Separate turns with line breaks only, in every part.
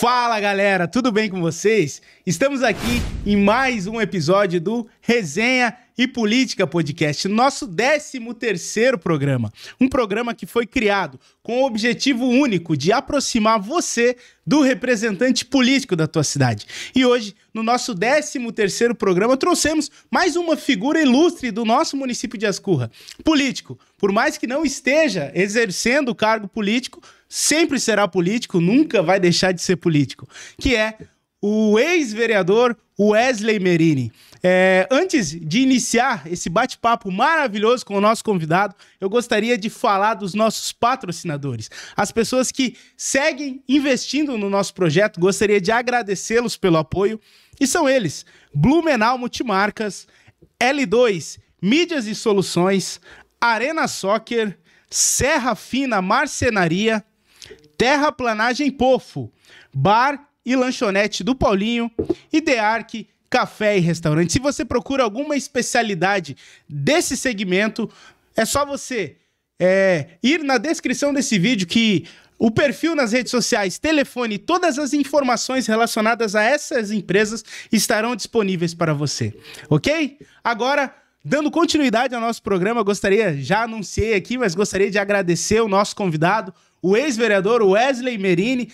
Fala galera, tudo bem com vocês? Estamos aqui em mais um episódio do Resenha e Política Podcast, nosso 13º programa. Um programa que foi criado com o objetivo único de aproximar você do representante político da tua cidade. E hoje, no nosso 13º programa, trouxemos mais uma figura ilustre do nosso município de Ascurra. Político, por mais que não esteja exercendo o cargo político, sempre será político, nunca vai deixar de ser político, que é o ex-vereador Wesley Merini. Antes de iniciar esse bate-papo maravilhoso com o nosso convidado, eu gostaria de falar dos nossos patrocinadores. As pessoas que seguem investindo no nosso projeto, gostaria de agradecê-los pelo apoio. E são eles: Blumenau Multimarcas, L2 Mídias e Soluções, Arena Soccer, Serra Fina Marcenaria, Terraplanagem Pofo, Bar e Lanchonete do Paulinho e Dearc Café e Restaurante. Se você procura alguma especialidade desse segmento, é só você ir na descrição desse vídeo, que o perfil nas redes sociais, telefone, todas as informações relacionadas a essas empresas estarão disponíveis para você, ok? Agora, dando continuidade ao nosso programa, já anunciei aqui, mas gostaria de agradecer o nosso convidado, o ex-vereador Wesley Merini,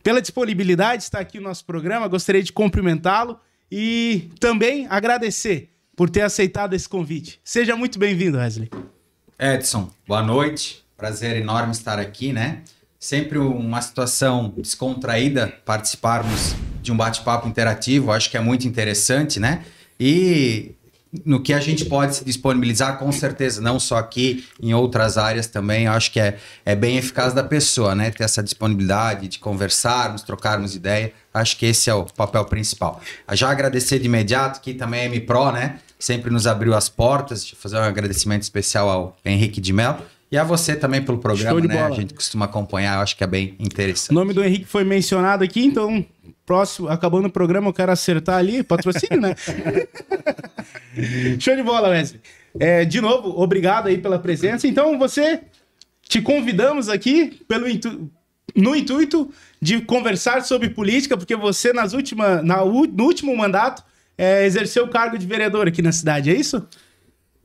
pela disponibilidade de estar aqui no nosso programa. Gostaria de cumprimentá-lo e também agradecer por ter aceitado esse convite. Seja muito bem-vindo, Wesley.
Edson, boa noite. Prazer enorme estar aqui, né? Sempre uma situação descontraída participarmos de um bate-papo interativo. Acho que é muito interessante, né? E no que a gente pode se disponibilizar, com certeza, não só aqui, em outras áreas também, eu acho que é bem eficaz da pessoa, né? Ter essa disponibilidade de conversarmos, trocarmos ideia. Acho que esse é o papel principal. Já agradecer de imediato, que também a M-Pro, né? Sempre nos abriu as portas. Deixa eu fazer um agradecimento especial ao Henrique de Mello. E a você também pelo programa, né? A gente costuma acompanhar, eu acho que é bem interessante.
O nome do Henrique foi mencionado aqui, então, próximo, acabando o programa, eu quero acertar ali, patrocínio, né? Show de bola, Wesley. De novo, obrigado aí pela presença. Então, te convidamos aqui no intuito de conversar sobre política, porque você, no último mandato, exerceu o cargo de vereador aqui na cidade, é isso?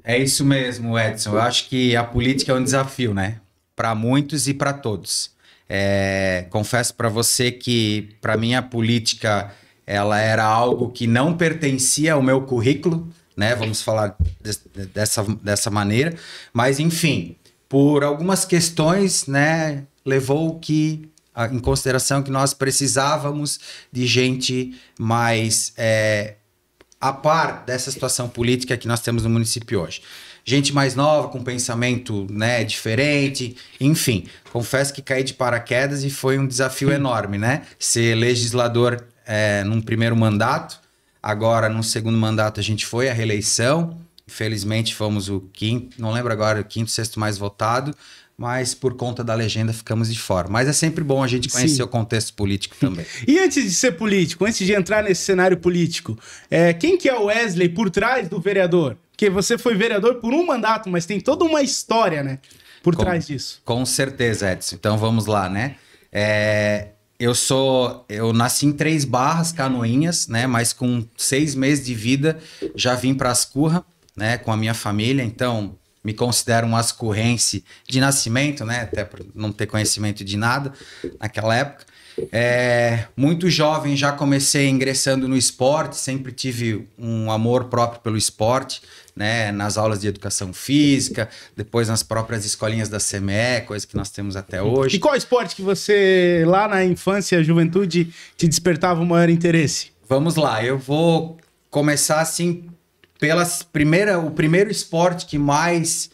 É isso mesmo, Edson. Eu acho que a política é um desafio, né? Para muitos e para todos. Confesso para você que, para mim, a política ela era algo que não pertencia ao meu currículo, né? Vamos falar dessa maneira. Mas, enfim, por algumas questões, né, levou em consideração que nós precisávamos de gente mais a par dessa situação política que nós temos no município hoje. Gente mais nova, com pensamento, né, diferente, enfim. Confesso que caí de paraquedas e foi um desafio enorme, né? Ser legislador num primeiro mandato, agora num segundo mandato a gente foi à reeleição, infelizmente fomos o quinto, não lembro agora, o quinto, sexto mais votado, mas por conta da legenda ficamos de fora. Mas é sempre bom a gente conhecer o contexto político também.
E antes de ser político, antes de entrar nesse cenário político, quem que é o Wesley por trás do vereador? Porque você foi vereador por um mandato, mas tem toda uma história, né, por trás disso.
Com certeza, Edson. Então vamos lá, né? Eu nasci em Três Barras, Canoinhas, né? Mas com 6 meses de vida já vim para Ascurra, né? Com a minha família, então me considero um ascurrense de nascimento, né? Até por não ter conhecimento de nada naquela época. Muito jovem já comecei ingressando no esporte, sempre tive um amor próprio pelo esporte, né? Nas aulas de educação física, depois nas próprias escolinhas da CME, coisa que nós temos até hoje.
E qual esporte que você, lá na infância, juventude, te despertava o maior interesse?
Vamos lá, eu vou começar assim o primeiro esporte que mais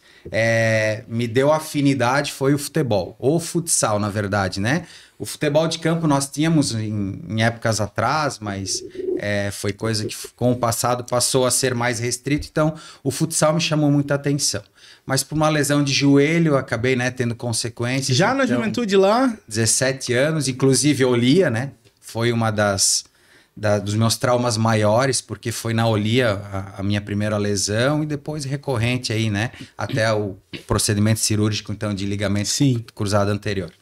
me deu afinidade foi o futebol, ou futsal, na verdade, né? O futebol de campo nós tínhamos em épocas atrás, mas foi coisa que com o passado passou a ser mais restrito, então o futsal me chamou muita atenção. Mas por uma lesão de joelho eu acabei, né, tendo consequências.
Já na juventude lá?
17 anos, inclusive Olia, né? Foi uma dos meus traumas maiores, porque foi na Olia a minha primeira lesão e depois recorrente aí, né? Até o procedimento cirúrgico, então, de ligamento cruzado anterior.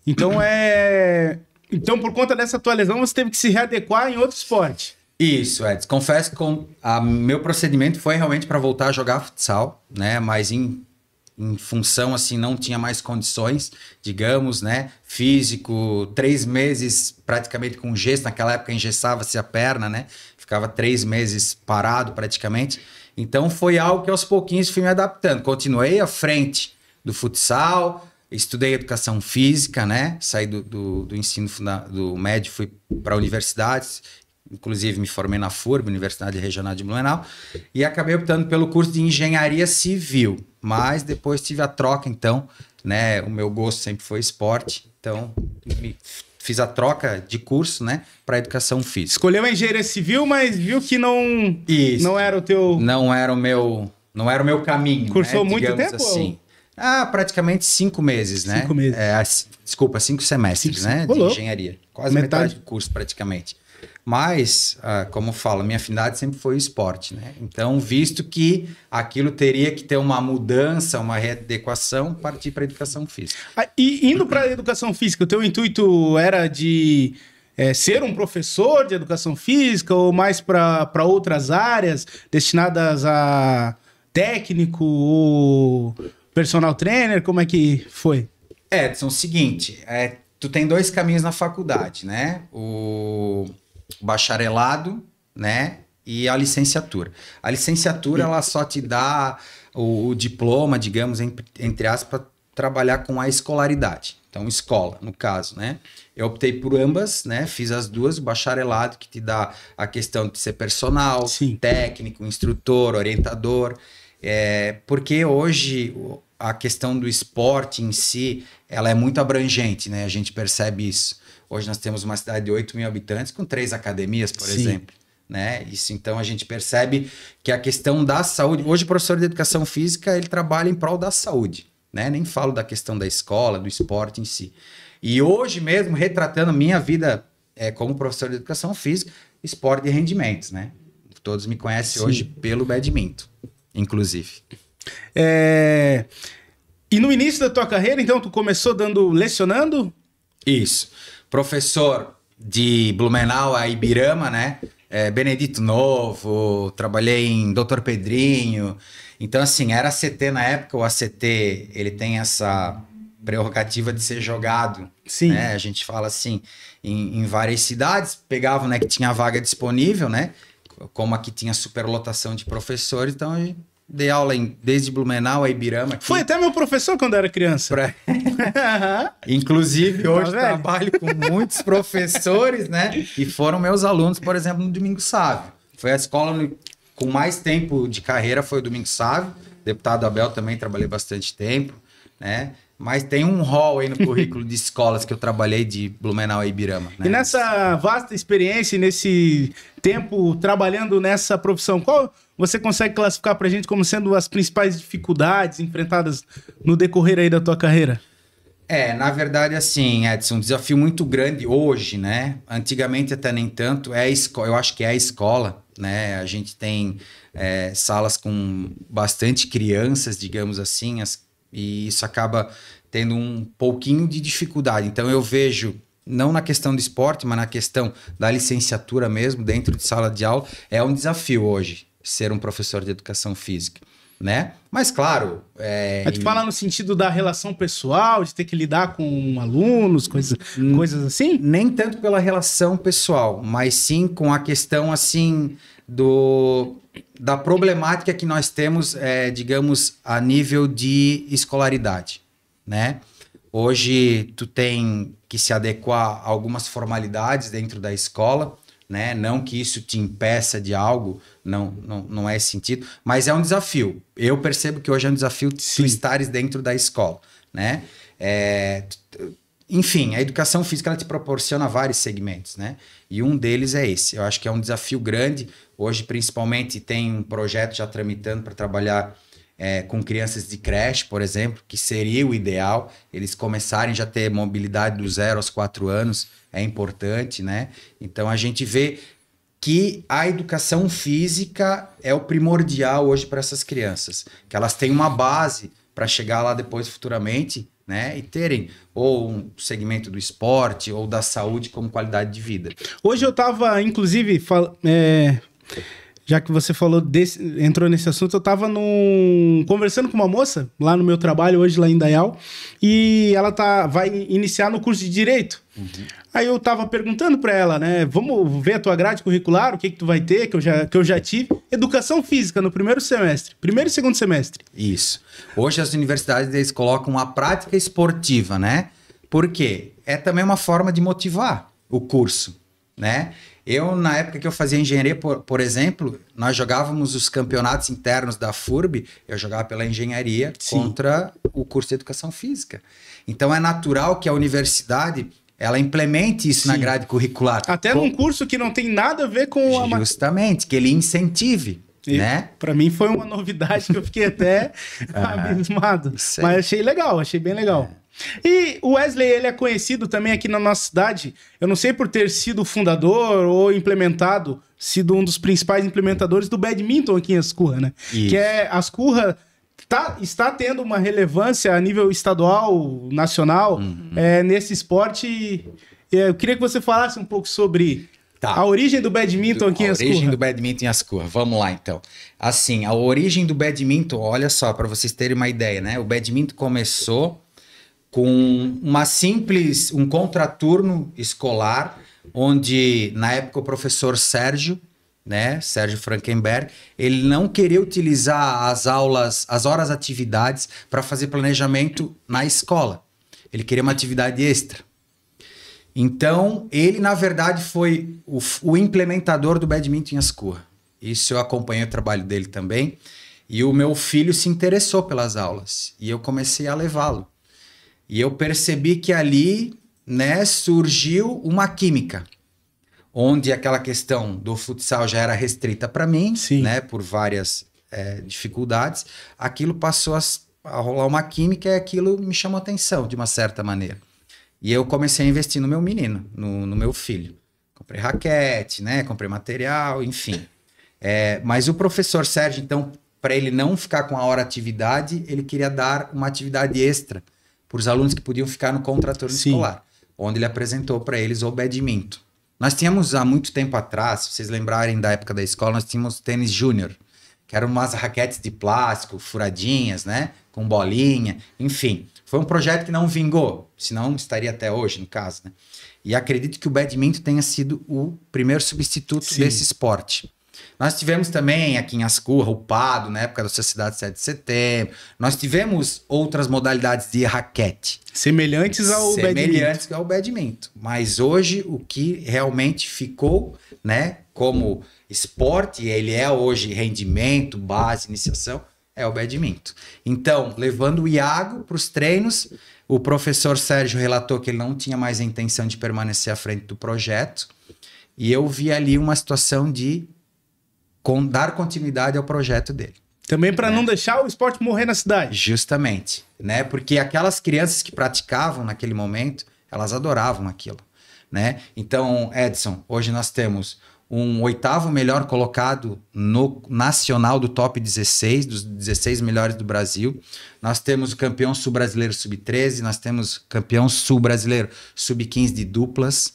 Então Então, por conta dessa tua lesão, você teve que se readequar em outro esporte.
Isso, Edson. Confesso que meu procedimento foi realmente para voltar a jogar futsal, né? Mas em função, assim, não tinha mais condições, digamos, né? Físico, 3 meses praticamente com gesso. Naquela época engessava-se a perna, né? Ficava 3 meses parado praticamente. Então foi algo que aos pouquinhos fui me adaptando. Continuei à frente do futsal, estudei educação física, né? Saí do ensino do médio, fui para universidades. Inclusive me formei na FURB, Universidade Regional de Blumenau, e acabei optando pelo curso de engenharia civil, mas depois tive a troca, então, né, o meu gosto sempre foi esporte, então fiz a troca de curso, né, para educação física.
Escolheu a engenharia civil, mas viu que não era o teu...
Não era o meu caminho,
Cursou
né,
muito
digamos
tempo?
Assim. Praticamente 5 meses, né?
5 meses.
Desculpa, 5 semestres, né, de engenharia. Quase metade do curso, praticamente. Mas, como eu falo, minha afinidade sempre foi o esporte, né? Então, visto que aquilo teria que ter uma mudança, uma readequação, partir para a educação física.
E indo para a educação física, o teu intuito era de ser um professor de educação física ou mais para outras áreas destinadas a técnico ou personal trainer? Como é que foi?
Edson, o seguinte, tu tem 2 caminhos na faculdade, né? O bacharelado, né, e a licenciatura. A licenciatura, ela só te dá o diploma, digamos, entre aspas, para trabalhar com a escolaridade. Então, escola, no caso, né? Eu optei por ambas, né? Fiz as duas, o bacharelado, que te dá a questão de ser personal,
Sim,
técnico, instrutor, orientador. Porque hoje a questão do esporte em si, ela é muito abrangente, né? A gente percebe isso. Hoje nós temos uma cidade de 8 mil habitantes com 3 academias, por exemplo. Né? Isso, então a gente percebe que a questão da saúde... Hoje o professor de educação física, ele trabalha em prol da saúde. Né? Nem falo da questão da escola, do esporte em si. E hoje mesmo, retratando minha vida como professor de educação física, esporte de rendimentos. Né? Todos me conhecem hoje pelo badminton, inclusive.
E no início da tua carreira, então, tu começou lecionando?
Isso. Professor de Blumenau a Ibirama, né? Benedito Novo, trabalhei em Dr. Pedrinho. Então, assim, era ACT na época. O ACT, ele tem essa prerrogativa de ser jogado.
Sim.
Né? A gente fala assim, em várias cidades, pegavam, né, que tinha vaga disponível, né? Como aqui tinha superlotação de professores, então a gente dei aula desde Blumenau a Ibirama. Aqui.
Foi até meu professor quando eu era criança.
Inclusive, hoje trabalho com muitos professores, né? E foram meus alunos, por exemplo, no Domingo Sávio. Foi a escola com mais tempo de carreira, foi o Domingo Sávio. Deputado Abel também trabalhei bastante tempo, né? Mas tem um rol aí no currículo de escolas que eu trabalhei de Blumenau a Ibirama. Né?
E nessa vasta experiência, nesse tempo trabalhando nessa profissão, qual você consegue classificar pra gente como sendo as principais dificuldades enfrentadas no decorrer aí da tua carreira?
Na verdade, assim, Edson, um desafio muito grande hoje, né? Antigamente até nem tanto, eu acho que é a escola, né? A gente tem salas com bastante crianças, digamos assim, e isso acaba tendo um pouquinho de dificuldade. Então eu vejo, não na questão do esporte, mas na questão da licenciatura mesmo, dentro de sala de aula, é um desafio hoje ser um professor de educação física, né? Mas claro...
A gente fala no sentido da relação pessoal, de ter que lidar com alunos, coisas assim?
Nem tanto pela relação pessoal, mas sim com a questão, assim, da problemática que nós temos, digamos, a nível de escolaridade, né? Hoje tu tem que se adequar a algumas formalidades dentro da escola, né? Não que isso te impeça de algo, não é esse sentido, mas é um desafio. Eu percebo que hoje é um desafio tu estares dentro da escola, né? Enfim, a educação física ela te proporciona vários segmentos, né? E um deles é esse. Eu acho que é um desafio grande. Hoje, principalmente, tem um projeto já tramitando para trabalhar com crianças de creche, por exemplo, que seria o ideal. Eles começarem já a ter mobilidade dos 0 aos 4 anos. É importante, né? Então, a gente vê que a educação física é o primordial hoje para essas crianças. Que elas têm uma base para chegar lá depois, futuramente, né? E terem ou um segmento do esporte ou da saúde como qualidade de vida.
Hoje eu tava, inclusive, já que você entrou nesse assunto, eu tava conversando com uma moça lá no meu trabalho hoje, lá em Dayal, e ela vai iniciar no curso de Direito. Uhum. Aí eu tava perguntando pra ela, né, vamos ver a tua grade curricular, o que tu vai ter, que eu já tive. Educação Física no primeiro e segundo semestre.
Isso. Hoje as universidades, eles colocam a prática esportiva, né? Por quê? É também uma forma de motivar o curso, né? Eu, na época que eu fazia engenharia, por exemplo, nós jogávamos os campeonatos internos da FURB, eu jogava pela engenharia contra o curso de educação física. Então é natural que a universidade, ela implemente isso na grade curricular.
Até num curso que não tem nada a ver com a...
Justamente, que ele incentive, né?
Para mim foi uma novidade que eu fiquei até abismado. Mas achei legal, achei bem legal. E o Wesley, ele é conhecido também aqui na nossa cidade, eu não sei por ter sido fundador ou sido um dos principais implementadores do badminton aqui em Ascurra, né? Isso. Que Ascurra está tendo uma relevância a nível estadual, nacional, nesse esporte. Eu queria que você falasse um pouco sobre a origem do badminton aqui em Ascurra.
A origem do badminton em Ascurra. Vamos lá, então. Assim, a origem do badminton, olha só, para vocês terem uma ideia, né? O badminton começou com um contraturno escolar, onde, na época, o professor Sérgio, né, Sérgio Frankenberg, ele não queria utilizar as horas atividades para fazer planejamento na escola. Ele queria uma atividade extra. Então, ele, na verdade, foi o implementador do badminton em Ascurra. Isso eu acompanhei o trabalho dele também. E o meu filho se interessou pelas aulas. E eu comecei a levá-lo. E eu percebi que ali, né, surgiu uma química, onde aquela questão do futsal já era restrita para mim, né, por várias dificuldades. Aquilo passou a rolar uma química e aquilo me chamou atenção, de uma certa maneira. E eu comecei a investir no meu menino, no meu filho. Comprei raquete, né, comprei material, enfim. Mas o professor Sérgio, então, para ele não ficar com a hora atividade, ele queria dar uma atividade extra para os alunos que podiam ficar no contraturno escolar, onde ele apresentou para eles o badminton. Nós tínhamos há muito tempo atrás, se vocês lembrarem da época da escola, nós tínhamos tênis júnior, que eram umas raquetes de plástico, furadinhas, né, com bolinha, enfim. Foi um projeto que não vingou, senão estaria até hoje, no caso, né? E acredito que o badminton tenha sido o primeiro substituto desse esporte. Nós tivemos também aqui em Ascurra o PADO, na época da Sociedade 7 de Setembro. Nós tivemos outras modalidades de raquete.
Semelhantes ao
badminton. Mas hoje o que realmente ficou, né, como esporte, ele é hoje rendimento, base, iniciação, é o badminton. Então, levando o Iago para os treinos, o professor Sérgio relatou que ele não tinha mais a intenção de permanecer à frente do projeto. E eu vi ali uma situação de dar continuidade ao projeto dele.
Também para não deixar o esporte morrer na cidade.
Justamente, né? Porque aquelas crianças que praticavam naquele momento, elas adoravam aquilo, né? Então, Edson, hoje nós temos um 8º melhor colocado no nacional do top 16, dos 16 melhores do Brasil. Nós temos o campeão sul-brasileiro sub-13, nós temos campeão sul-brasileiro sub-15 de duplas.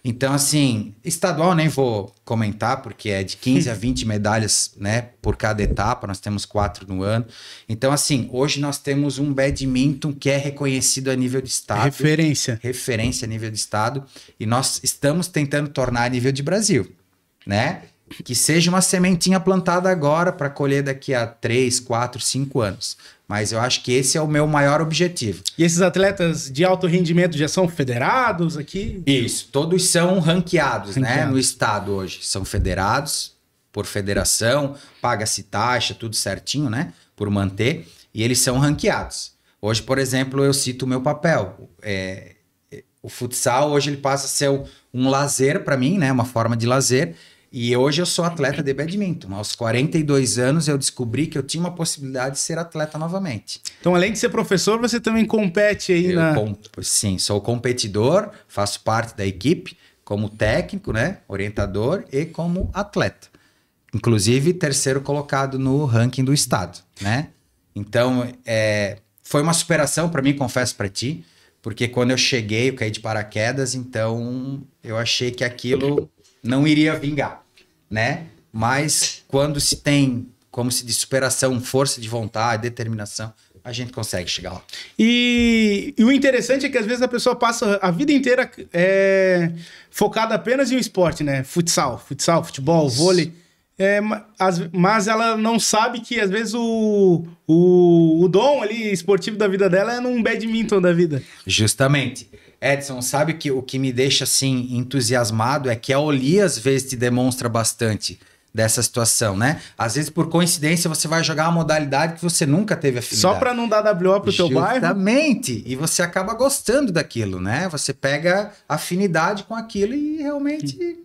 Então, assim, estadual nem vou comentar, porque é de 15 a 20 medalhas, né, por cada etapa, nós temos 4 no ano. Então, assim, hoje nós temos um badminton que é reconhecido a nível de estado. Referência a nível de estado. E nós estamos tentando tornar a nível de Brasil, né? Que seja uma sementinha plantada agora para colher daqui a 3, 4, 5 anos. Mas eu acho que esse é o meu maior objetivo.
E esses atletas de alto rendimento já são federados aqui?
Isso, todos são ranqueados, né? No estado hoje. São federados por federação, paga-se taxa, tudo certinho, né? Por manter. E eles são ranqueados. Hoje, por exemplo, eu cito o meu papel. O futsal hoje ele passa a ser um lazer para mim, né? Uma forma de lazer. E hoje eu sou atleta de badminton. Aos 42 anos eu descobri que eu tinha uma possibilidade de ser atleta novamente.
Então, além de ser professor, você também compete aí
Sim, sou competidor, faço parte da equipe como técnico, né, orientador e como atleta. Inclusive, 3º colocado no ranking do estado, né? Então, foi uma superação para mim, confesso para ti, porque quando eu cheguei, eu caí de paraquedas, então eu achei que aquilo não iria vingar, né? Mas quando se tem, como se diz, superação, força de vontade, determinação, a gente consegue chegar lá.
E o interessante é que às vezes a pessoa passa a vida inteira focada apenas em um esporte, né? Futsal, futebol, vôlei. Mas ela não sabe que às vezes o dom ali esportivo da vida dela é num badminton da vida.
Justamente. Edson, sabe que o que me deixa assim entusiasmado é que a Oli às vezes te demonstra bastante dessa situação, né? Às vezes, por coincidência, você vai jogar uma modalidade que você nunca teve afinidade.
Só para não dar WO pro teu bairro?
Exatamente. E você acaba gostando daquilo, né? Você pega afinidade com aquilo e realmente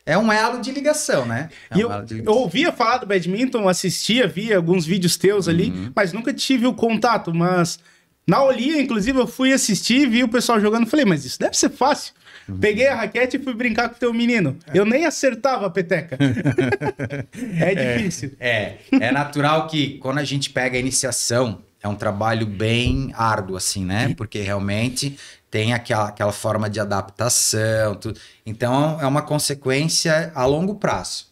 é um elo de ligação, né?
Eu ouvia falar do badminton, assistia, via alguns vídeos teus ali, mas nunca tive o contato. Mas na Olia, inclusive, eu fui assistir, vi o pessoal jogando, falei, mas isso deve ser fácil. Peguei a raquete e fui brincar com o teu menino. Eu nem acertava a peteca. É difícil.
É natural que quando a gente pega a iniciação, é um trabalho bem árduo, assim, né? Porque realmente tem aquela forma de adaptação, tudo. Então, é uma consequência a longo prazo,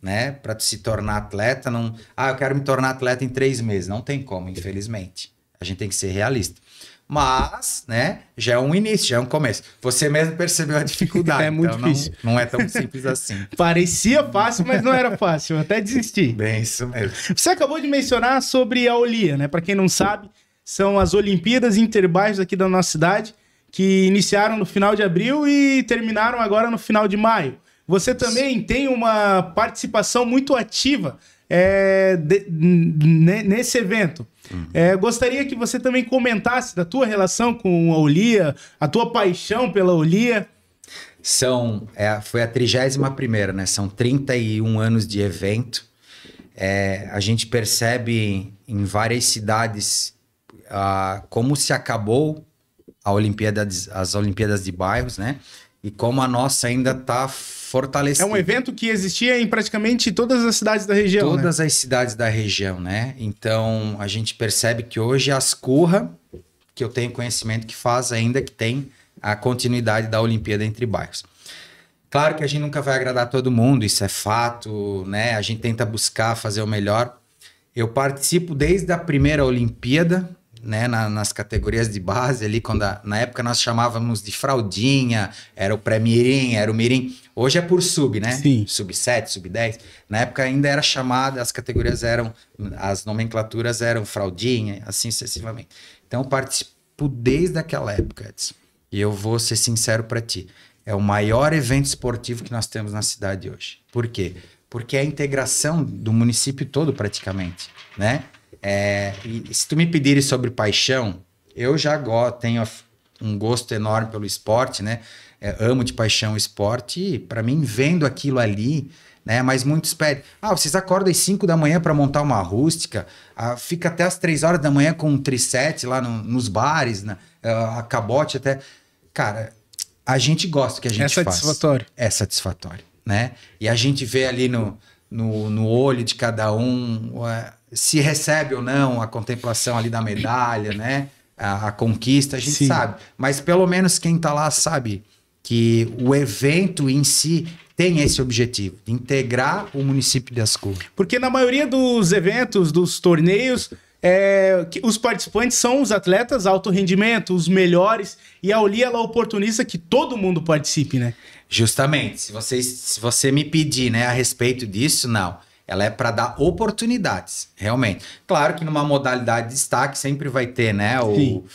né? Para se tornar atleta, não... eu quero me tornar atleta em 3 meses. Não tem como, infelizmente. A gente tem que ser realista. Mas, né, já é um início, já é um começo. Você mesmo percebeu a dificuldade.
É muito difícil.
Não é tão simples assim.
Parecia fácil, mas não era fácil. Eu até desisti.
Bem, isso mesmo.
Você acabou de mencionar sobre a Olia, né? Para quem não sabe, são as Olimpíadas Interbairros aqui da nossa cidade, que iniciaram no final de abril e terminaram agora no final de maio. Você também tem uma participação muito ativa nesse evento. Gostaria que você também comentasse da tua relação com a Olia, a tua paixão pela Olia.
Foi a 31ª, né? São 31 anos de evento. A gente percebe em várias cidades como se acabou as Olimpíadas de Bairros, né? E como a nossa ainda está fortalecida.
É um evento que existia em praticamente todas as cidades da região,
Todas as cidades da região, né? Então, a gente percebe que hoje as Curra, que eu tenho conhecimento que faz ainda, que tem a continuidade da Olimpíada entre bairros. Claro que a gente nunca vai agradar todo mundo, isso é fato, né? A gente tenta buscar fazer o melhor. Eu participo desde a primeira Olimpíada, né, nas categorias de base ali, quando na época nós chamávamos de fraldinha, era o pré-mirim, era o mirim. Hoje é por sub, né?
Sim.
Sub-7, sub-10. Na época ainda era chamada, as nomenclaturas eram fraldinha, assim sucessivamente. Então eu participo desde aquela época, Edson. E eu vou ser sincero para ti, é o maior evento esportivo que nós temos na cidade hoje. Por quê? Porque é a integração do município todo praticamente, né? E se tu me pedires sobre paixão, eu já tenho um gosto enorme pelo esporte, né? Amo de paixão o esporte e para mim vendo aquilo ali, né? Mas muitos pedem, vocês acordam às 5 da manhã para montar uma rústica, fica até às 3 horas da manhã com um triset lá nos bares, a cabote até... Cara, a gente gosta do que a gente faz.
Satisfatório.
É satisfatório, né? E a gente vê ali no olho de cada um... se recebe ou não a contemplação ali da medalha, né? A conquista, a gente
Sim.
sabe. Mas pelo menos quem tá lá sabe que o evento em si tem esse objetivo, de integrar o município de Ascurra.
Porque na maioria dos eventos, dos torneios, os participantes são os atletas alto rendimento, os melhores, e a Olia, ela oportuniza que todo mundo participe, né?
Justamente. Se você me pedir, né, a respeito disso, não. Ela é para dar oportunidades, realmente. Claro que numa modalidade de destaque sempre vai ter, né, o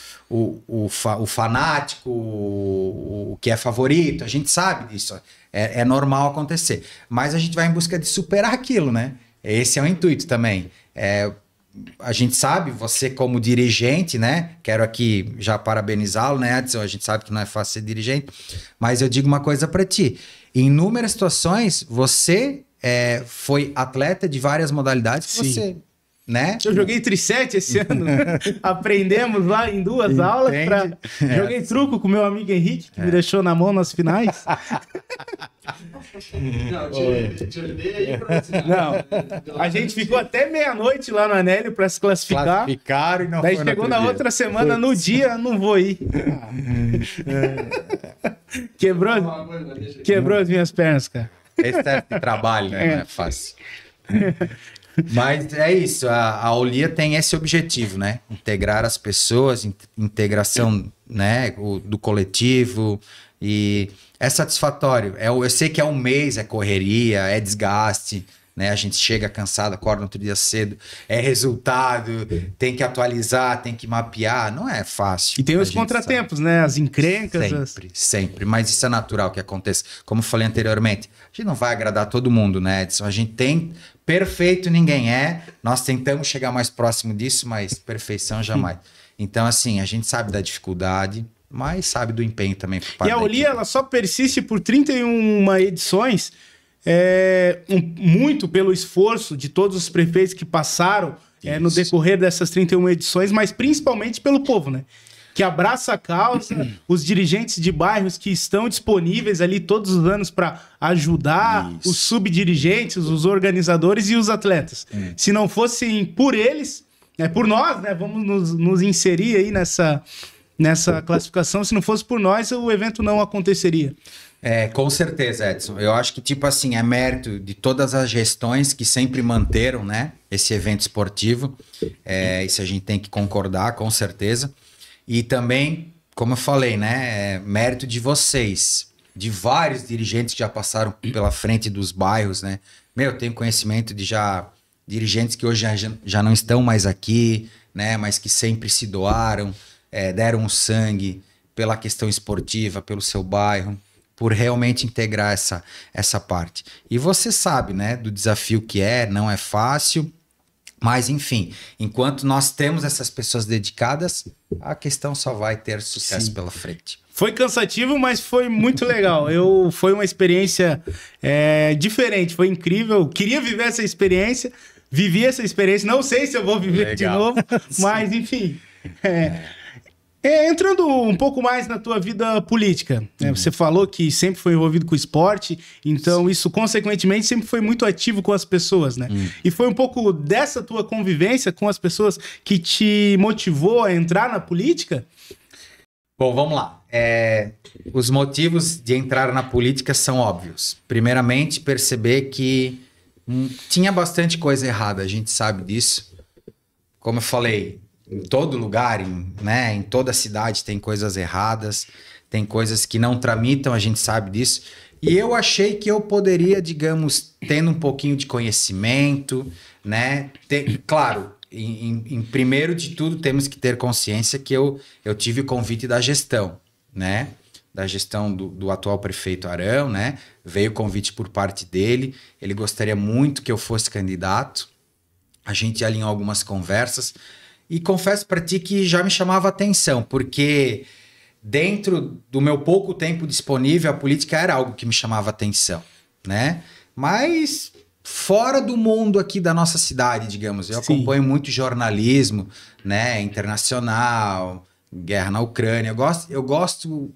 fanático, o que é favorito, a gente sabe disso, é normal acontecer. Mas a gente vai em busca de superar aquilo, né? Esse é o intuito também. A gente sabe, você como dirigente, né? Quero aqui já parabenizá-lo, né, Edson? A gente sabe que não é fácil ser dirigente, mas eu digo uma coisa para ti. Em inúmeras situações, você... foi atleta de várias modalidades que
Sim.
você, né?
Eu joguei triset esse ano. Aprendemos lá em 2 aulas. Joguei truco com meu amigo Henrique, que me deixou na mão nas finais.
Não, te olhei aí pra você.
Não, a gente ficou até meia-noite lá no Anélio para se classificar.
Classificaram e não
Daí
foi
chegou
no
na
outro dia.
outra semana, no dia, não vou ir. Quebrou as minhas pernas, cara.
Excesso de trabalho, né? Não é fácil. Mas é isso, a Olia tem esse objetivo, né? Integrar as pessoas, integração, né, do coletivo, e é satisfatório. Eu sei que é um mês, é correria, é desgaste, né? A gente chega cansado, acorda no outro dia cedo, é resultado, tem que atualizar, tem que mapear, não é fácil.
E tem os contratempos, né? As encrencas.
Sempre, mas isso é natural que aconteça. Como eu falei anteriormente, a gente não vai agradar todo mundo, né, Edson? A gente tem... Perfeito ninguém é, nós tentamos chegar mais próximo disso, mas perfeição jamais. Então, assim, a gente sabe da dificuldade, mas sabe do empenho também.
E a Olia, ela só persiste por 31 edições, muito pelo esforço de todos os prefeitos que passaram no decorrer dessas 31 edições, mas principalmente pelo povo, né? Que abraça a causa, os dirigentes de bairros que estão disponíveis ali todos os anos para ajudar os subdirigentes, os organizadores e os atletas. Se não fossem por eles, por nós, né, vamos nos inserir aí nessa classificação, se não fosse por nós, o evento não aconteceria.
Com certeza, Edson. Eu acho que, tipo assim, é mérito de todas as gestões que sempre manteram, né, esse evento esportivo. Isso a gente tem que concordar, com certeza. E também, como eu falei, né, mérito de vocês, de vários dirigentes que já passaram pela frente dos bairros, né? Eu tenho conhecimento de dirigentes que hoje já não estão mais aqui, né, mas que sempre se doaram, deram o sangue pela questão esportiva, pelo seu bairro, por realmente integrar essa parte. E você sabe, né, do desafio que não é fácil. Mas, enfim, enquanto nós temos essas pessoas dedicadas, a questão só vai ter sucesso pela frente.
Foi cansativo, mas foi muito legal. Foi uma experiência diferente, foi incrível. Queria viver essa experiência, vivi essa experiência. Não sei se eu vou viver de novo, mas, enfim. Entrando um pouco mais na tua vida política, né? Você falou que sempre foi envolvido com esporte, então isso, consequentemente, sempre foi muito ativo com as pessoas, né? E foi um pouco dessa tua convivência com as pessoas que te motivou a entrar na política?
Bom, vamos lá. Os motivos de entrar na política são óbvios. Primeiramente, perceber que tinha bastante coisa errada, a gente sabe disso. Como eu falei... Em todo lugar, em toda cidade tem coisas erradas, tem coisas que não tramitam, a gente sabe disso. E eu achei que eu poderia, digamos, tendo um pouquinho de conhecimento, né? Claro, em primeiro de tudo, temos que ter consciência que eu tive o convite da gestão, né? Da gestão do atual prefeito Arão, né? Veio o convite por parte dele, ele gostaria muito que eu fosse candidato. A gente alinhou algumas conversas. E confesso para ti que já me chamava atenção, porque dentro do meu pouco tempo disponível, a política era algo que me chamava atenção, né? Mas fora do mundo aqui da nossa cidade, digamos, eu acompanho muito jornalismo, né, internacional, guerra na Ucrânia, eu gosto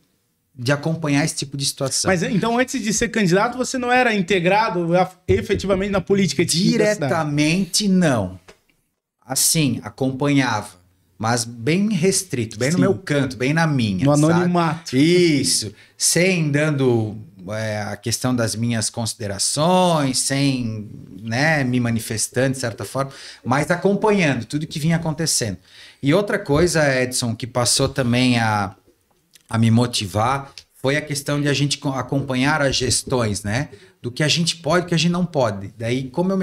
de acompanhar esse tipo de situação.
Mas então, antes de ser candidato, você não era integrado efetivamente na política?
Diretamente, não. Assim, acompanhava, mas bem restrito, bem no meu canto, bem na minha.
No anonimato.
Sabe? Isso, sem dando a questão das minhas considerações, sem, né, me manifestando de certa forma, mas acompanhando tudo que vinha acontecendo. E outra coisa, Edson, que passou também a me motivar, foi a questão de a gente acompanhar as gestões, né? Do que a gente pode e que a gente não pode. Daí, como eu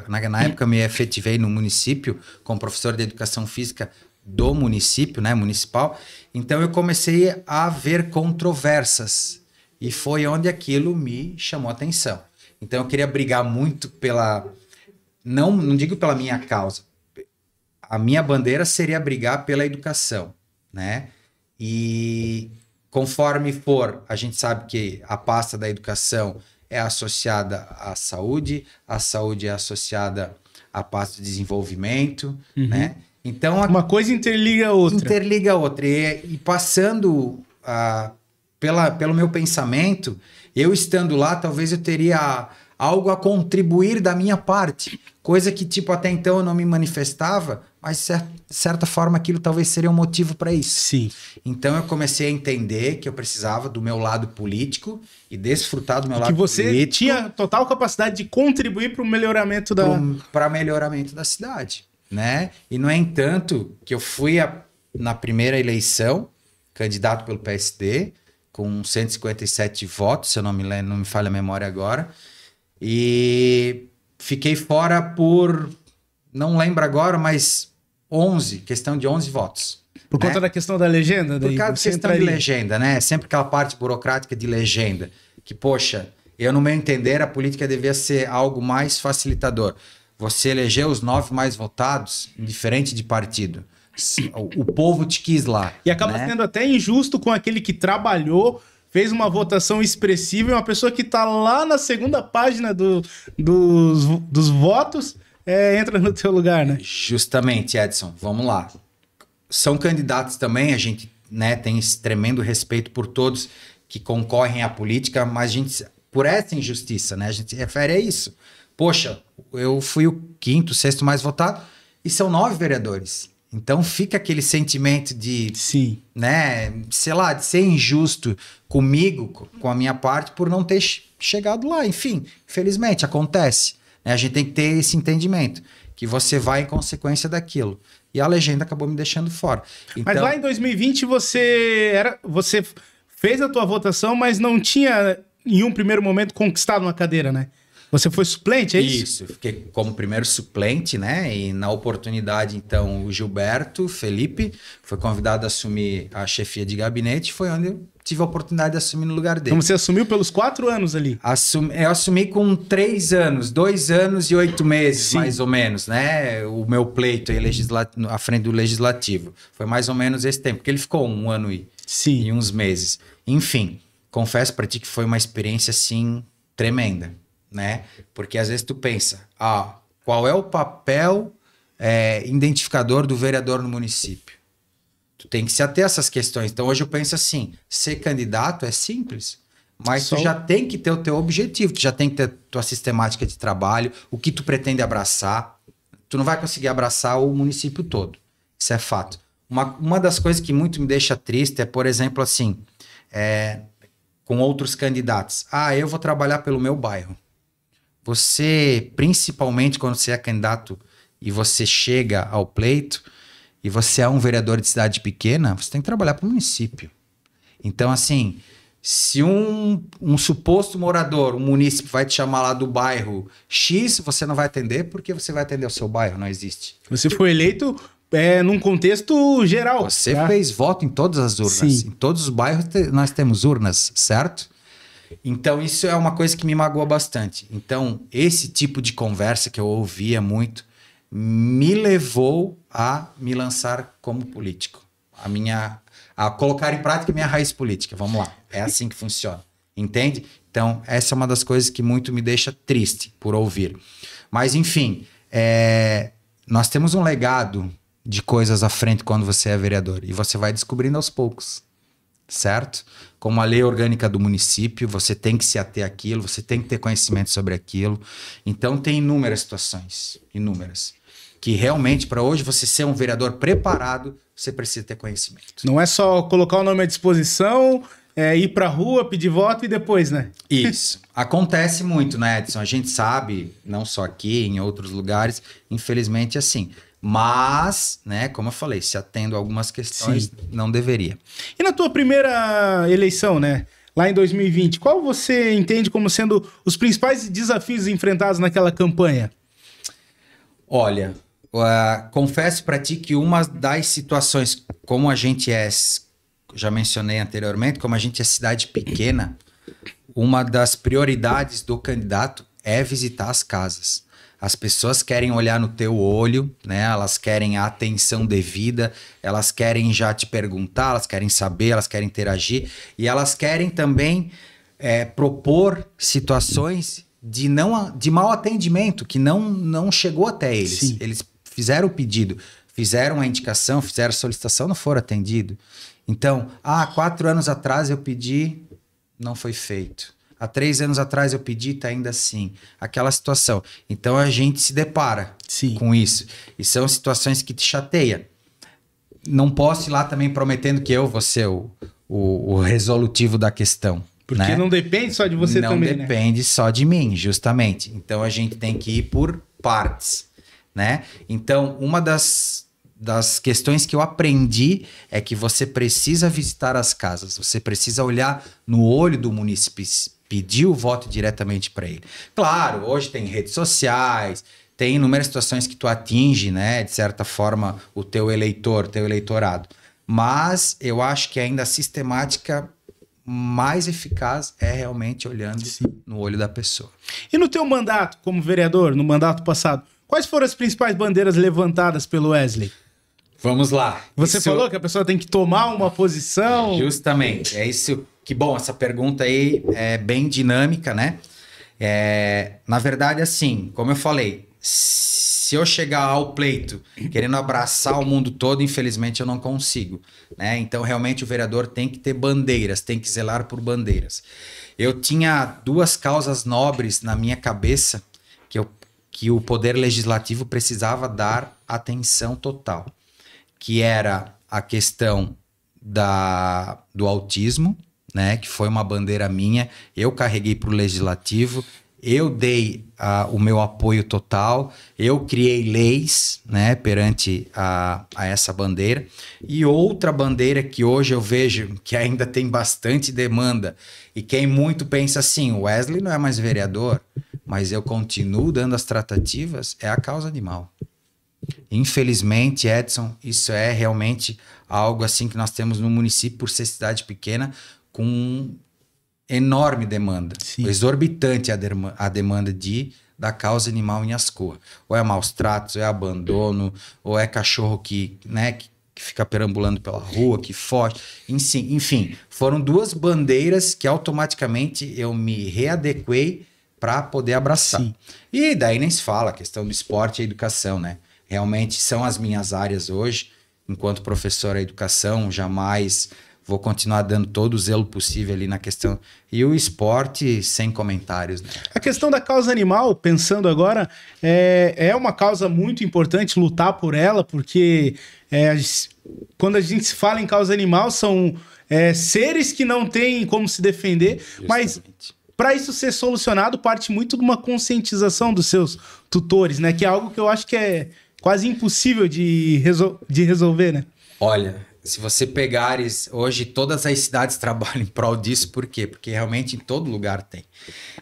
na época me efetivei no município, como professor de educação física do município, né, municipal, então eu comecei a ver controvérsias. E foi onde aquilo me chamou a atenção. Então eu queria brigar muito não digo pela minha causa, a minha bandeira seria brigar pela educação, né? E conforme a gente sabe que a pasta da educação é associada à saúde, a saúde é associada à pasta de desenvolvimento, né? Então,
uma coisa interliga a outra.
Interliga a outra. E passando pelo meu pensamento, Eu estando lá, talvez eu teria algo a contribuir da minha parte, coisa que, tipo, até então eu não me manifestava, mas de certa forma aquilo talvez seria um motivo para isso.
Sim.
Então eu comecei a entender que eu precisava do meu lado político e desfrutar do meu lado
Que você
político.
tinha total capacidade de contribuir para o melhoramento
para melhoramento da cidade, né? E no entanto, que eu fui na primeira eleição, candidato pelo PSD, com 157 votos, se eu não me falha a memória agora, e fiquei fora por, não lembro agora, mas 11, questão de 11 votos.
Por conta da questão da legenda?
Por causa da questão de legenda, né? Sempre aquela parte burocrática de legenda, que, poxa, eu, no meu entender, a política devia ser algo mais facilitador. Você elegeu os 9 mais votados, indiferente de partido. O povo te quis lá.
E acaba sendo até injusto com aquele que trabalhou, fez uma votação expressiva e uma pessoa que está lá na segunda página dos votos entra no teu lugar, né?
Justamente, Edson. Vamos lá. São candidatos também, a gente, né, tem esse tremendo respeito por todos que concorrem à política, mas a gente, por essa injustiça, né, a gente se refere a isso. Poxa, eu fui o 5º, 6º mais votado e são 9 vereadores. Então fica aquele sentimento de,
sim,
né, sei lá, de ser injusto comigo, com a minha parte, por não ter chegado lá. Enfim, infelizmente, acontece. Né? A gente tem que ter esse entendimento, que você vai em consequência daquilo. E a legenda acabou me deixando fora. Então,
mas lá em 2020 você fez a tua votação, mas não tinha, em um primeiro momento, conquistado uma cadeira, né? Você foi suplente, é isso?
Isso, fiquei como primeiro suplente, né? E na oportunidade, então, o Gilberto Felipe foi convidado a assumir a chefia de gabinete, foi onde eu tive a oportunidade de assumir no lugar dele.
Então você assumiu pelos 4 anos ali?
Eu assumi com 3 anos, 2 anos e 8 meses,
sim,
mais ou menos, né? O meu pleito aí à frente do Legislativo. Foi mais ou menos esse tempo, porque ele ficou 1 ano e uns meses. Enfim, confesso pra ti que foi uma experiência, assim, tremenda. Né? Porque às vezes tu pensa, qual é o papel identificador do vereador no município? Tu tem que se ater a essas questões. Então hoje eu penso assim, ser candidato é simples, mas tu já tem que ter o teu objetivo, tu já tem que ter a tua sistemática de trabalho, o que tu pretende abraçar. Tu não vai conseguir abraçar o município todo, isso é fato. Uma das coisas que muito me deixa triste é, por exemplo, assim, com outros candidatos. Eu vou trabalhar pelo meu bairro. Você, principalmente quando você é candidato e você chega ao pleito e você é um vereador de cidade pequena, você tem que trabalhar para o município. Então, assim, se um suposto morador, um munícipe vai te chamar lá do bairro X, você não vai atender porque você vai atender o seu bairro, não existe.
Você foi eleito num contexto geral.
Você fez voto em todas as urnas. Sim. Em todos os bairros nós temos urnas, certo? Então, isso é uma coisa que me magoa bastante. Então, esse tipo de conversa que eu ouvia muito me levou a me lançar como político. A colocar em prática a minha raiz política. Vamos lá. É assim que funciona. Entende? Então, essa é uma das coisas que muito me deixa triste por ouvir. Mas, enfim, nós temos um legado de coisas à frente quando você é vereador. E você vai descobrindo aos poucos. Certo? Como a lei orgânica do município, você tem que se ater àquilo, você tem que ter conhecimento sobre aquilo. Então tem inúmeras situações, que realmente para hoje você ser um vereador preparado, você precisa ter conhecimento.
Não é só colocar o nome à disposição, ir pra rua, pedir voto e depois, né?
Isso. Acontece muito, né, Edson? A gente sabe, não só aqui, em outros lugares, infelizmente assim. Mas, né, como eu falei, se atendo a algumas questões, sim, não deveria.
E na tua primeira eleição, né, lá em 2020, qual você entende como sendo os principais desafios enfrentados naquela campanha?
Olha, confesso para ti que uma das situações, como a gente já mencionei anteriormente, como a gente é cidade pequena, uma das prioridades do candidato é visitar as casas. As pessoas querem olhar no teu olho, né? Elas querem a atenção devida, elas querem já te perguntar, elas querem saber, elas querem interagir e elas querem também propor situações de mau atendimento, que não chegou até eles. Sim. Eles fizeram o pedido, fizeram a indicação, fizeram a solicitação, não foram atendidos. Então, 4 anos atrás eu pedi, não foi feito. Há 3 anos atrás eu pedi, tá ainda assim. Aquela situação. Então a gente se depara com isso. E são situações que te chateiam. Não posso ir lá também prometendo que eu vou ser o resolutivo da questão.
Porque
né?
Não depende só de você também,
Não depende só de mim, justamente. Então a gente tem que ir por partes, né? Então uma das questões que eu aprendi é que você precisa visitar as casas, você precisa olhar no olho do munícipe, pedir o voto diretamente para ele. Claro, hoje tem redes sociais, tem inúmeras situações que tu atinge, né, de certa forma, o teu eleitor, teu eleitorado. Mas eu acho que ainda a sistemática mais eficaz é realmente olhando no olho da pessoa.
E no teu mandato como vereador, no mandato passado, quais foram as principais bandeiras levantadas pelo Wesley?
Vamos lá.
Você falou que a pessoa tem que tomar uma posição.
Justamente. É isso que, bom, essa pergunta aí é bem dinâmica, né? Na verdade, assim, como eu falei, se eu chegar ao pleito querendo abraçar o mundo todo, infelizmente eu não consigo, né? Então, realmente, o vereador tem que ter bandeiras, tem que zelar por bandeiras. Eu tinha 2 causas nobres na minha cabeça que o Poder Legislativo precisava dar atenção total, que era a questão do autismo, né? Que foi uma bandeira minha, eu carreguei para o Legislativo, eu dei o meu apoio total, eu criei leis, né, perante a essa bandeira. E outra bandeira que hoje eu vejo que ainda tem bastante demanda, e quem muito pensa assim, o Wesley não é mais vereador, mas eu continuo dando as tratativas, é a causa animal. Infelizmente, Edson, isso é realmente algo assim que nós temos no município, por ser cidade pequena, com enorme demanda, exorbitante a demanda da causa animal em Ascoa. Ou é maus tratos, ou é abandono, ou é cachorro que fica perambulando pela rua, que foge. Enfim, foram 2 bandeiras que automaticamente eu me readequei para poder abraçar. Sim. E daí nem se fala a questão do esporte e a educação, né? Realmente são as minhas áreas hoje. Enquanto professor da educação, jamais vou continuar dando todo o zelo possível ali na questão. E o esporte, sem comentários, né?
A questão da causa animal, pensando agora, é uma causa muito importante lutar por ela, porque quando a gente se fala em causa animal, são seres que não têm como se defender, justamente. Mas para isso ser solucionado, parte muito de uma conscientização dos seus tutores, né? Que é algo que eu acho que é quase impossível de resolver, né?
Olha, se você pegares, hoje todas as cidades trabalham em prol disso, por quê? Porque realmente em todo lugar tem.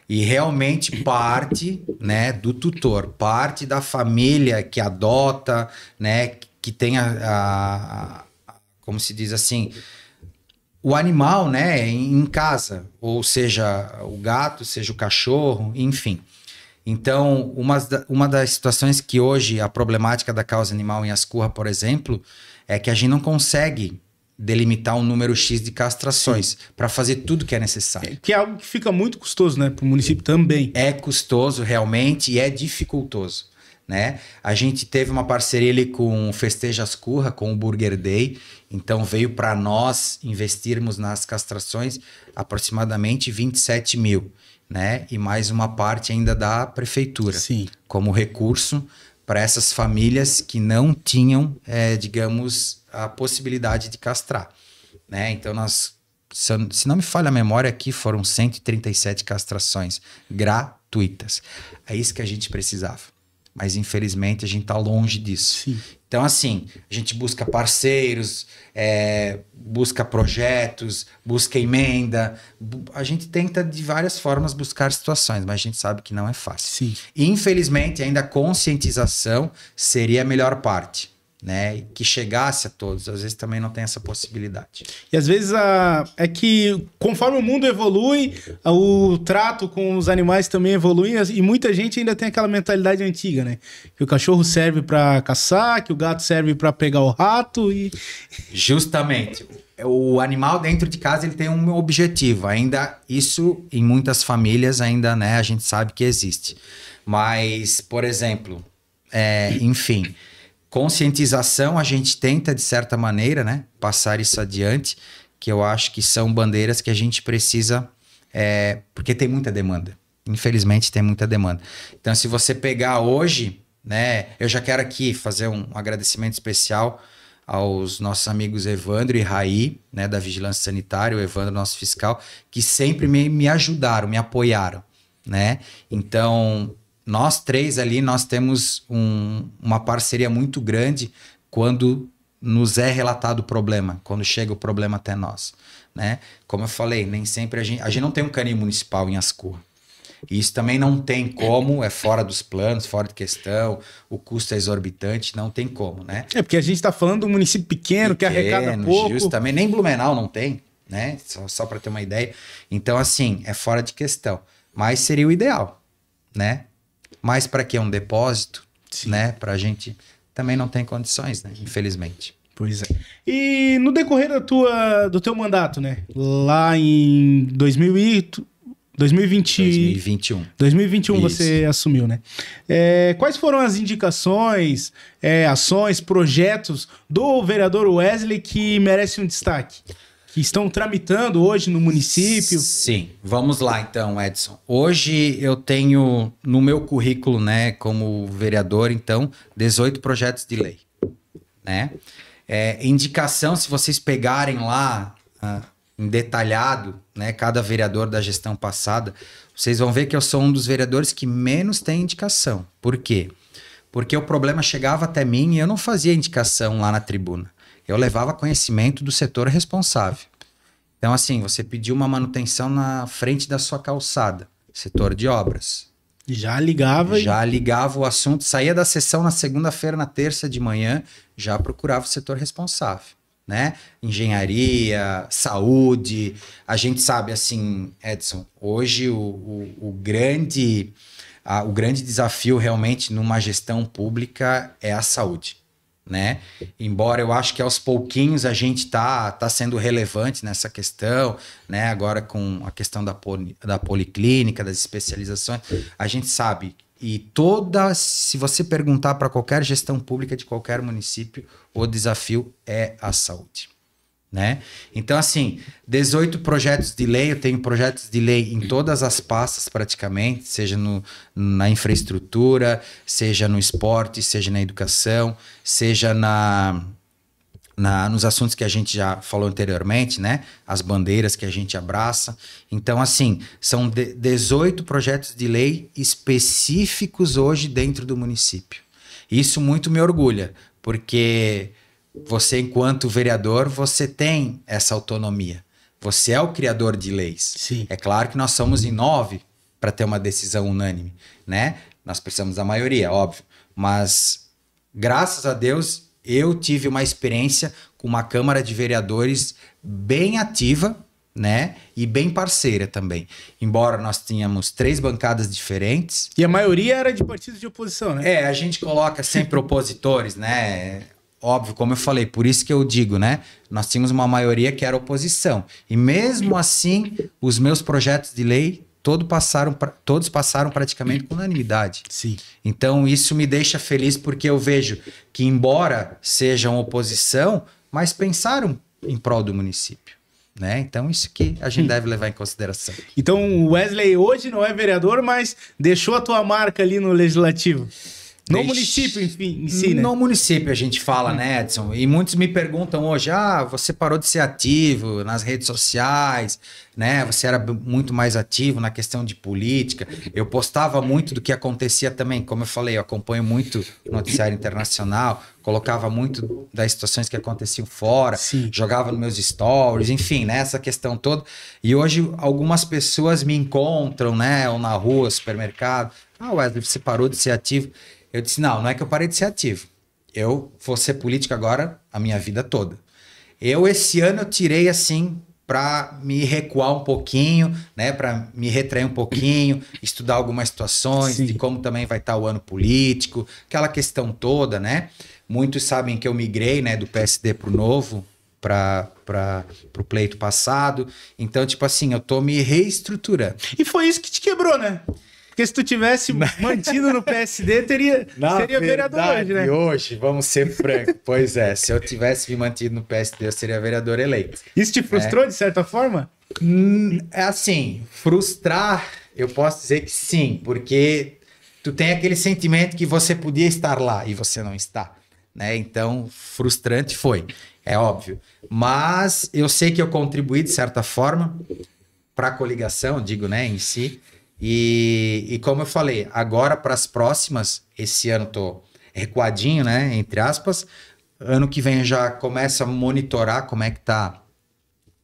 E realmente parte, né, do tutor, parte da família que adota, né, que tem como se diz assim, o animal, né, em casa, ou seja, o gato, seja o cachorro, enfim. Então, uma das situações que hoje a problemática da causa animal em Ascoa, por exemplo, é que a gente não consegue delimitar um número X de castrações para fazer tudo que é necessário.
Que é algo que fica muito custoso, né, para o município também.
É custoso realmente e é dificultoso, né? A gente teve uma parceria ali com o Festeja Ascoa, com o Burger Day, então veio para nós investirmos nas castrações aproximadamente 27 mil, né? E mais uma parte ainda da prefeitura, como recurso para essas famílias que não tinham, digamos, a possibilidade de castrar, né? Então, se não me falha a memória aqui, foram 137 castrações gratuitas. É isso que a gente precisava. Mas, infelizmente, a gente está longe disso.
Sim.
Então, assim, a gente busca parceiros, busca projetos, busca emenda. A gente tenta, de várias formas, buscar situações, mas a gente sabe que não é fácil.
Sim.
E, infelizmente, ainda a conscientização seria a melhor parte, né? E que chegasse a todos. Às vezes também não tem essa possibilidade.
E às vezes é que conforme o mundo evolui, o trato com os animais também evolui, e muita gente ainda tem aquela mentalidade antiga, né? Que o cachorro serve para caçar, que o gato serve para pegar o rato e...
Justamente. O animal dentro de casa ele tem um objetivo. Ainda isso, em muitas famílias, ainda, né, a gente sabe que existe. Mas, por exemplo, enfim... Conscientização, a gente tenta, de certa maneira, né, passar isso adiante, que eu acho que são bandeiras que a gente precisa Porque tem muita demanda. Infelizmente tem muita demanda. Então, se você pegar hoje, né, eu já quero aqui fazer um agradecimento especial aos nossos amigos Evandro e Raí, né, da Vigilância Sanitária, o Evandro, nosso fiscal, que sempre me ajudaram, me apoiaram, né? Então, nós três ali, nós temos uma parceria muito grande quando nos é relatado o problema, quando chega o problema até nós, né? Como eu falei, nem sempre a gente não tem um canil municipal em Ascurra. E isso também não tem como, é fora dos planos, fora de questão, o custo é exorbitante, não tem como, né?
Porque a gente está falando de um município pequeno que arrecada pouco.
Justo, também nem Blumenau não tem, né? Só para ter uma ideia. Então, assim, é fora de questão. Mas seria o ideal, né? Mas para que um depósito, né? Pra gente também não tem condições, né? Infelizmente.
Pois é. E no decorrer do teu mandato, né? Lá em 2021
Isso.
você assumiu, né? Quais foram as indicações, ações, projetos do vereador Wesley que merecem um destaque? Que estão tramitando hoje no município?
Sim, vamos lá então, Edson. Hoje eu tenho no meu currículo, né, como vereador, então, 18 projetos de lei, né? Indicação, se vocês pegarem lá em detalhado, né, cada vereador da gestão passada, vocês vão ver que eu sou um dos vereadores que menos tem indicação. Por quê? Porque o problema chegava até mim e eu não fazia indicação lá na tribuna. Eu levava conhecimento do setor responsável. Então, assim, você pediu uma manutenção na frente da sua calçada, setor de obras.
Já ligava.
Já ligava o assunto, saía da sessão na segunda-feira, na terça de manhã, já procurava o setor responsável, né? Engenharia, saúde. A gente sabe, assim, Edson, hoje o grande desafio realmente numa gestão pública é a saúde, né? Embora eu acho que aos pouquinhos a gente tá sendo relevante nessa questão, né? Agora com a questão da policlínica, das especializações, a gente sabe. E se você perguntar para qualquer gestão pública de qualquer município, o desafio é a saúde, né? Então, assim, 18 projetos de lei, eu tenho projetos de lei em todas as pastas praticamente, seja na infraestrutura, seja no esporte, seja na educação, seja nos assuntos que a gente já falou anteriormente, né? As bandeiras que a gente abraça. Então, assim, são 18 projetos de lei específicos hoje dentro do município. Isso muito me orgulha, porque você, enquanto vereador, você tem essa autonomia. Você é o criador de leis.
Sim.
É claro que nós somos em 9 para ter uma decisão unânime, né? Nós precisamos da maioria, óbvio. Mas, graças a Deus, eu tive uma experiência com uma Câmara de Vereadores bem ativa, né? E bem parceira também. Embora nós tínhamos 3 bancadas diferentes.
E a maioria era de partidos de oposição, né?
A gente coloca sempre opositores, né? Óbvio, como eu falei, por isso que eu digo, né? Nós tínhamos uma maioria que era oposição. E mesmo assim, os meus projetos de lei todos passaram praticamente com unanimidade.
Sim.
Então, isso me deixa feliz porque eu vejo que, embora sejam oposição, mas pensaram em prol do município, né? Então, isso que a gente deve levar em consideração.
Então, o Wesley hoje não é vereador, mas deixou a tua marca ali no Legislativo. No município, enfim, em si, né?
No município a gente fala, né, Edson? E muitos me perguntam hoje, você parou de ser ativo nas redes sociais, né? Você era muito mais ativo na questão de política. Eu postava muito do que acontecia também. Como eu falei, eu acompanho muito o noticiário internacional, colocava muito das situações que aconteciam fora,
Sim.
Jogava nos meus stories, enfim, né? Essa questão toda. E hoje algumas pessoas me encontram, né? Ou na rua, supermercado. Wesley, você parou de ser ativo. Eu disse, não é que eu parei de ser ativo. Eu vou ser político agora a minha vida toda. Esse ano eu tirei assim para me recuar um pouquinho, né? Para me retrair um pouquinho, estudar algumas situações,
Sim.
de como também vai estar o ano político, aquela questão toda, né? Muitos sabem que eu migrei, né, do PSD pro Novo, para o pleito passado. Então, tipo assim, eu tô me reestruturando.
E foi isso que te quebrou, né? Porque se tu tivesse mantido no PSD, seria vereador hoje, né?
Hoje, vamos ser francos. Pois é, se eu tivesse me mantido no PSD, eu seria vereador eleito.
Isso te frustrou, de certa forma?
É assim, frustrar, eu posso dizer que sim, porque tu tem aquele sentimento que você podia estar lá e você não está, né? Então, frustrante foi, é óbvio. Mas eu sei que eu contribuí, de certa forma, para a coligação, digo, né, em si. E como eu falei, agora para as próximas, esse ano tô recuadinho, né, entre aspas. Ano que vem eu já começo a monitorar como é que tá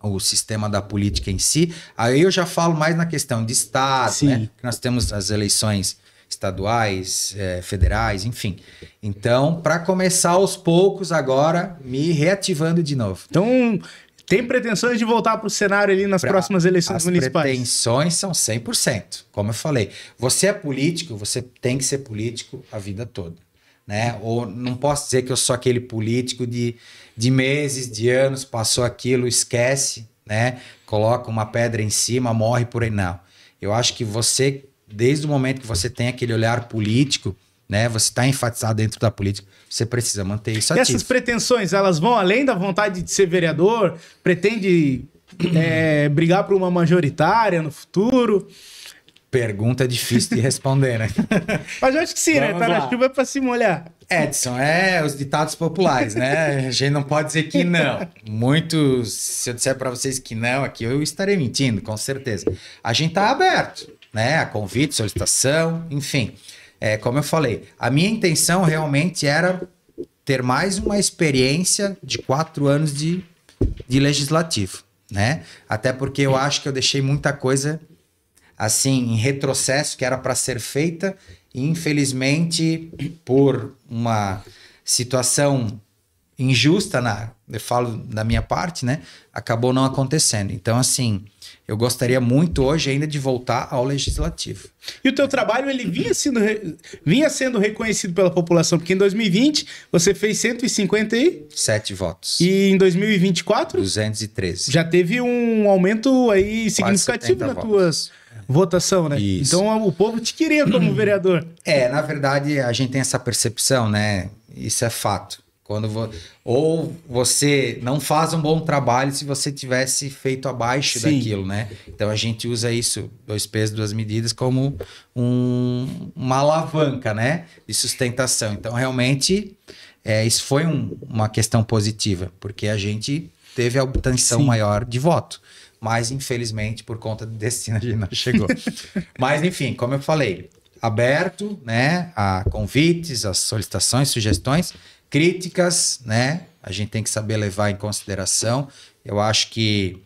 o sistema da política em si. Aí eu já falo mais na questão de estado,
Sim.
né? Que nós temos as eleições estaduais, federais, enfim. Então, para começar aos poucos agora, me reativando de novo.
Então, tem pretensões de voltar para o cenário ali nas próximas eleições municipais?
As pretensões são 100%. Como eu falei, você é político, você tem que ser político a vida toda, né? Ou não posso dizer que eu sou aquele político de meses, de anos, passou aquilo, esquece, né? Coloca uma pedra em cima, morre por aí. Não. Eu acho que você, desde o momento que você tem aquele olhar político, né? Você está enfatizado dentro da política, você precisa manter isso ativo.
E essas pretensões, elas vão além da vontade de ser vereador? Pretende brigar por uma majoritária no futuro?
Pergunta difícil de responder, né?
Mas eu acho que sim, né? Tá na chuva pra se molhar.
Edson, os ditados populares, né? A gente não pode dizer que não. Muitos, se eu disser para vocês que não, aqui eu estarei mentindo, com certeza. A gente tá aberto, né? A convite, solicitação, enfim. Como eu falei, a minha intenção realmente era ter mais uma experiência de 4 anos de legislativo, né? Até porque eu acho que eu deixei muita coisa assim, em retrocesso, que era para ser feita, e infelizmente, por uma situação injusta, eu falo da minha parte, né? Acabou não acontecendo. Então, assim, eu gostaria muito hoje ainda de voltar ao legislativo.
E o teu trabalho, ele vinha sendo reconhecido pela população, porque em 2020 você fez 157
votos.
E em 2024?
213.
Já teve um aumento aí significativo na tua votação, né?
Isso.
Então o povo te queria como vereador.
Na verdade, a gente tem essa percepção, né? Isso é fato. Ou você não faz um bom trabalho se você tivesse feito abaixo daquilo, né? Então a gente usa isso, 2 pesos, 2 medidas, como uma alavanca, né? De sustentação. Então realmente isso foi uma questão positiva, porque a gente teve a obtenção maior de voto. Mas infelizmente, por conta do destino, a gente não chegou. Mas enfim, como eu falei, aberto, né? A convites, as solicitações, sugestões, críticas, né? A gente tem que saber levar em consideração. Eu acho que,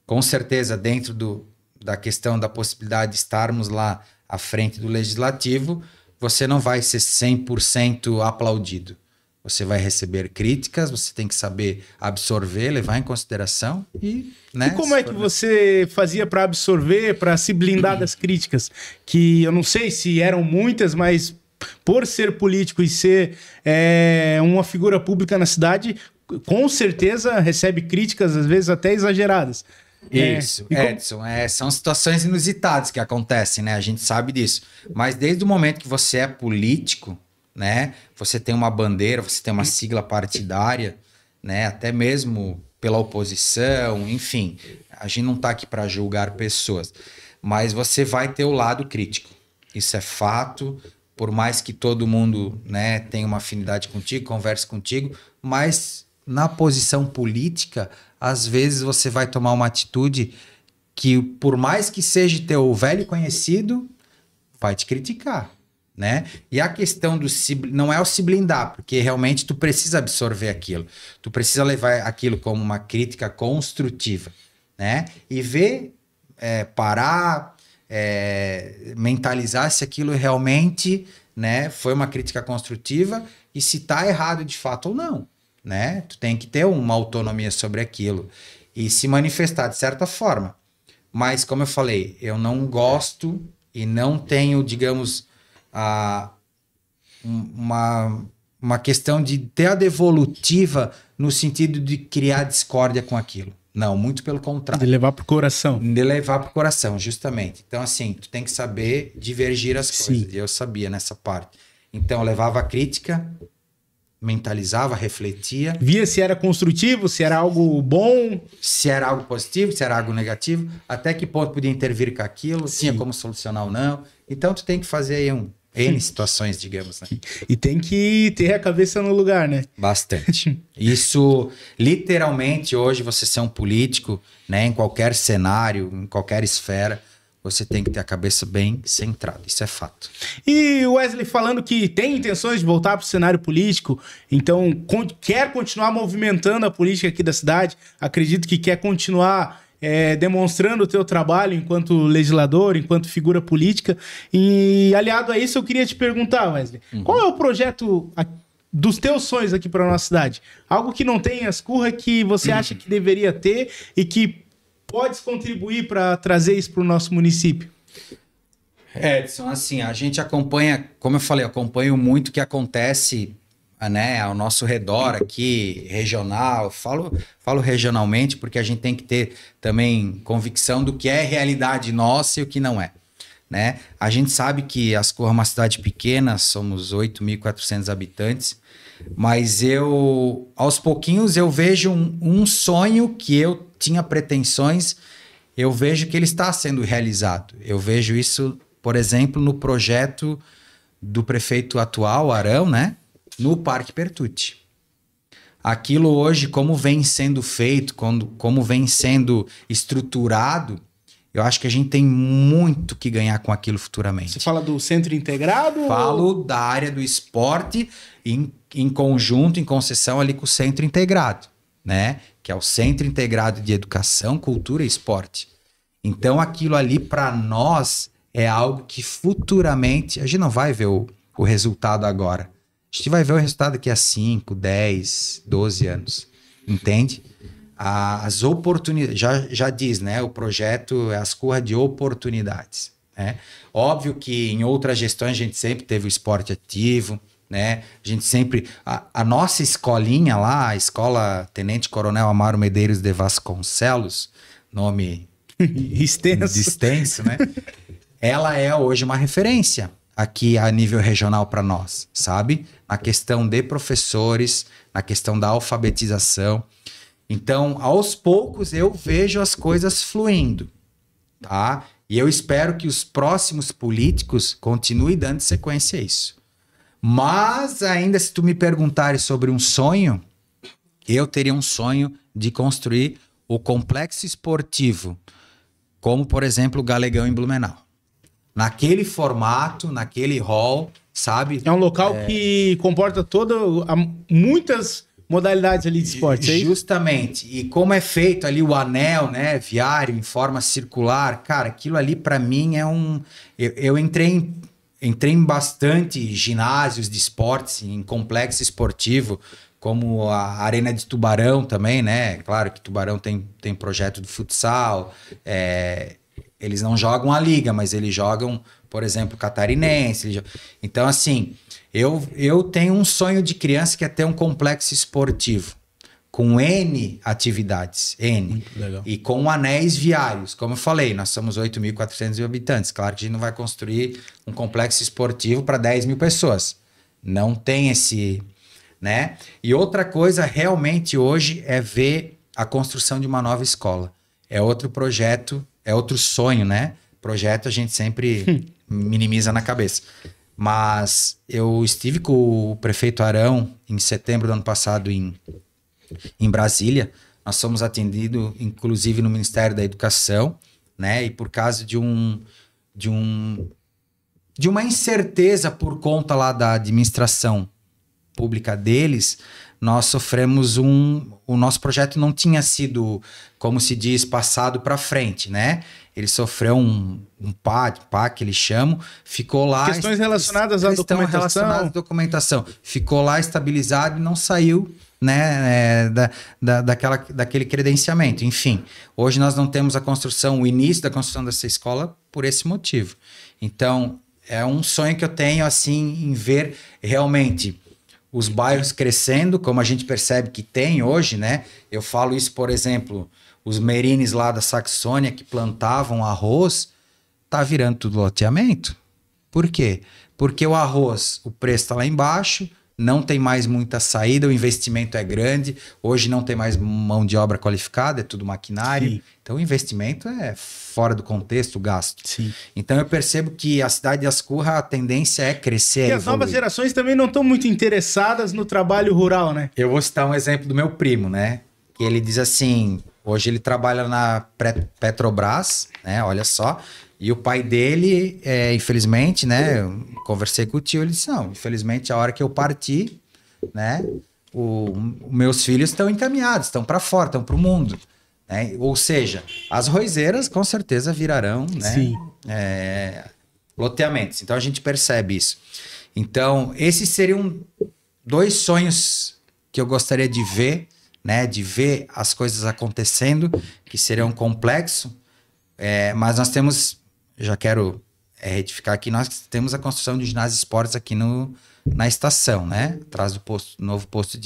com certeza, dentro da questão da possibilidade de estarmos lá à frente do legislativo, você não vai ser 100% aplaudido. Você vai receber críticas, você tem que saber absorver, levar em consideração e... né,
e como é que você fazia para absorver, para se blindar das críticas? Que eu não sei se eram muitas, mas por ser político e ser uma figura pública na cidade, com certeza recebe críticas, às vezes até exageradas.
Isso, Edson, são situações inusitadas que acontecem, né? A gente sabe disso. Mas desde o momento que você é político, né? Você tem uma bandeira, você tem uma sigla partidária, né? Até mesmo pela oposição, enfim. A gente não está aqui para julgar pessoas, mas você vai ter o lado crítico. Isso é fato. Por mais que todo mundo, né, tenha uma afinidade contigo, converse contigo, mas na posição política, às vezes você vai tomar uma atitude que, por mais que seja teu velho conhecido, vai te criticar, né? E a questão não é o se blindar, porque realmente tu precisa absorver aquilo. Tu precisa levar aquilo como uma crítica construtiva, né? E ver, parar, mentalizar se aquilo realmente, né, foi uma crítica construtiva e se tá errado de fato ou não, né? Tu tem que ter uma autonomia sobre aquilo e se manifestar de certa forma. Mas, como eu falei, eu não gosto e não tenho, digamos, uma uma questão de ter a devolutiva no sentido de criar discórdia com aquilo. Não, muito pelo contrário.
De levar pro coração.
De levar pro coração, justamente. Então, assim, tu tem que saber divergir as coisas. E eu sabia nessa parte. Então, eu levava a crítica, mentalizava, refletia.
Via se era construtivo, se era algo bom.
Se era algo positivo, se era algo negativo. Até que ponto podia intervir com aquilo.
Sim.
Tinha como solucionar ou não. Então, tu tem que fazer aí N situações, digamos, né?
E tem que ter a cabeça no lugar, né?
Bastante. Isso, literalmente, hoje, você ser um político, né, em qualquer cenário, em qualquer esfera, você tem que ter a cabeça bem centrada. Isso é fato.
E o Wesley falando que tem intenções de voltar para o cenário político, então quer continuar movimentando a política aqui da cidade, acredito que quer continuar demonstrando o teu trabalho enquanto legislador, enquanto figura política. E aliado a isso, eu queria te perguntar, Wesley, qual é o projeto dos teus sonhos aqui para nossa cidade? Algo que não tem em Ascurra que você acha que deveria ter e que pode contribuir para trazer isso para o nosso município?
Edson, assim, a gente acompanha, como eu falei, acompanho muito o que acontece, né, ao nosso redor aqui, regional. Falo regionalmente porque a gente tem que ter também convicção do que é realidade nossa e o que não é, né? A gente sabe que Ascurra é uma cidade pequena, somos 8.400 habitantes, mas aos pouquinhos eu vejo um sonho que eu tinha pretensões, eu vejo que ele está sendo realizado. Eu vejo isso, por exemplo, no projeto do prefeito atual, Arão, né? No Parque Pertucci. Aquilo hoje, como vem sendo feito, como vem sendo estruturado, eu acho que a gente tem muito que ganhar com aquilo futuramente.
Você fala do centro integrado?
Falo da área do esporte em conjunto, em concessão ali com o centro integrado, né? Que é o Centro Integrado de Educação, Cultura e Esporte. Então, aquilo ali, para nós, é algo que futuramente... A gente não vai ver o resultado agora. A gente vai ver o resultado daqui a 5, 10, 12 anos. Entende? As oportunidades... Já diz, né? O projeto é Ascurra de oportunidades. Né? Óbvio que em outras gestões a gente sempre teve o esporte ativo, né? A gente sempre... A nossa escolinha lá, a Escola Tenente Coronel Amaro Medeiros de Vasconcelos, nome extenso, né? Ela é hoje uma referência aqui a nível regional para nós, sabe? Na questão de professores, na questão da alfabetização. Então, aos poucos, eu vejo as coisas fluindo, tá? E eu espero que os próximos políticos continuem dando sequência a isso. Mas, ainda se tu me perguntares sobre um sonho, eu teria um sonho de construir o complexo esportivo, como, por exemplo, o Galegão em Blumenau. Naquele formato, naquele hall, sabe?
É um local que comporta muitas modalidades ali de esporte, é isso?
Justamente. E como é feito ali o anel, né, viário, em forma circular, cara, aquilo ali para mim é Eu entrei em bastante ginásios de esportes, em complexo esportivo, como a Arena de Tubarão também, né? Claro que Tubarão tem projeto de futsal, eles não jogam a liga, mas eles jogam, por exemplo, catarinense. Então, assim, eu tenho um sonho de criança que é ter um complexo esportivo com N atividades, N.
Legal.
E com anéis viários. Como eu falei, nós somos 8.400 habitantes. Claro que a gente não vai construir um complexo esportivo para 10 mil pessoas. Não tem esse... né? E outra coisa realmente hoje é ver a construção de uma nova escola. É outro projeto, é outro sonho, né? Projeto a gente sempre minimiza na cabeça. Mas eu estive com o prefeito Arão em setembro do ano passado em Brasília. Nós somos atendidos, inclusive, no Ministério da Educação, né? E por causa de uma incerteza por conta lá da administração pública deles, nós sofremos o nosso projeto não tinha sido, como se diz, passado para frente, né? Ele sofreu um PA que eles chamam, ficou lá...
Questões relacionadas à
documentação. Ficou lá estabilizado e não saiu, né, daquele credenciamento. Enfim, hoje nós não temos o início da construção dessa escola por esse motivo. Então, é um sonho que eu tenho, assim, em ver realmente os bairros crescendo, como a gente percebe que tem hoje, né? Eu falo isso, por exemplo, os merines lá da Saxônia que plantavam arroz, tá virando tudo loteamento. Por quê? Porque o arroz, o preço está lá embaixo, não tem mais muita saída, o investimento é grande, hoje não tem mais mão de obra qualificada, é tudo maquinário.
Sim.
Então o investimento é fora do contexto, o gasto.
Sim.
Então eu percebo que a cidade de Ascurra, a tendência é crescer.
E as novas gerações também não estão muito interessadas no trabalho rural, né?
Eu vou citar um exemplo do meu primo, né? Que ele diz assim, hoje ele trabalha na Petrobras, né? Olha só. E o pai dele, infelizmente, né? Eu conversei com o tio, ele disse, não, infelizmente a hora que eu parti, né? Meus filhos estão encaminhados, estão para fora, estão para o mundo. Né? Ou seja, as roizeiras com certeza virarão, né?
Sim.
Loteamentos. Então a gente percebe isso. Então, esses seriam 2 sonhos que eu gostaria de ver, né? De ver as coisas acontecendo, que seriam complexos. Mas nós temos, já quero retificar aqui, nós temos a construção de ginásio de esportes aqui na estação, né? Atrás do novo posto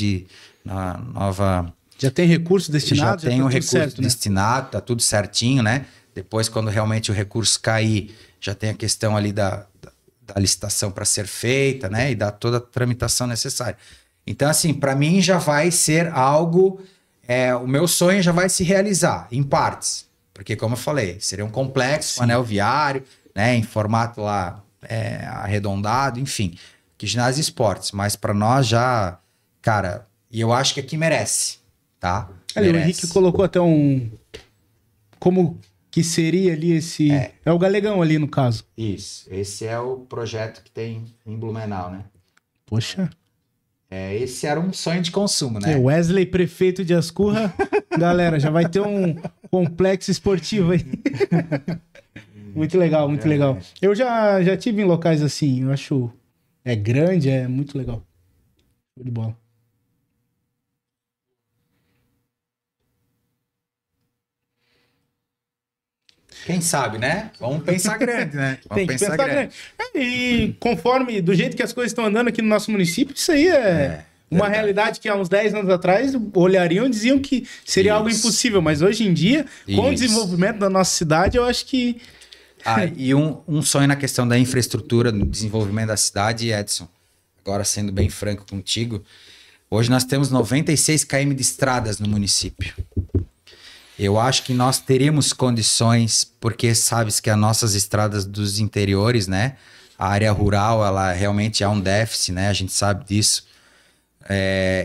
na nova...
Já tem recurso destinado?
Já tem o recurso
certo,
destinado, né? Tá tudo certinho, né? Depois, quando realmente o recurso cair, já tem a questão ali da licitação para ser feita, né? E da toda a tramitação necessária. Então, assim, para mim já vai ser algo... o meu sonho já vai se realizar, em partes. Porque, como eu falei, seria um complexo, um anel viário, né? Em formato lá arredondado, enfim. Que ginásio e esportes. Mas para nós já... Cara, e eu acho que aqui merece. Tá?
Ali, o Henrique colocou até como que seria ali esse... É o Galegão ali, no caso.
Isso. Esse é o projeto que tem em Blumenau, né?
Poxa.
Esse era um sonho de consumo, né?
Wesley, prefeito de Ascurra. Galera, já vai ter um complexo esportivo aí. Muito legal, muito legal. Eu já tive em locais assim, eu acho... É grande, é muito legal. Show de bola.
Quem sabe, né? Vamos pensar grande, né? Vamos
Tem que pensar grande. E conforme, do jeito que as coisas estão andando aqui no nosso município, isso aí é uma realidade que há uns 10 anos atrás olhariam e diziam que seria algo impossível. Mas hoje em dia, com o desenvolvimento da nossa cidade, eu acho que...
E um sonho na questão da infraestrutura, no desenvolvimento da cidade, Edson, agora sendo bem franco contigo, hoje nós temos 96 km de estradas no município. Eu acho que nós teríamos condições, porque sabes que as nossas estradas dos interiores, né? A área rural, ela realmente há um déficit, né? A gente sabe disso.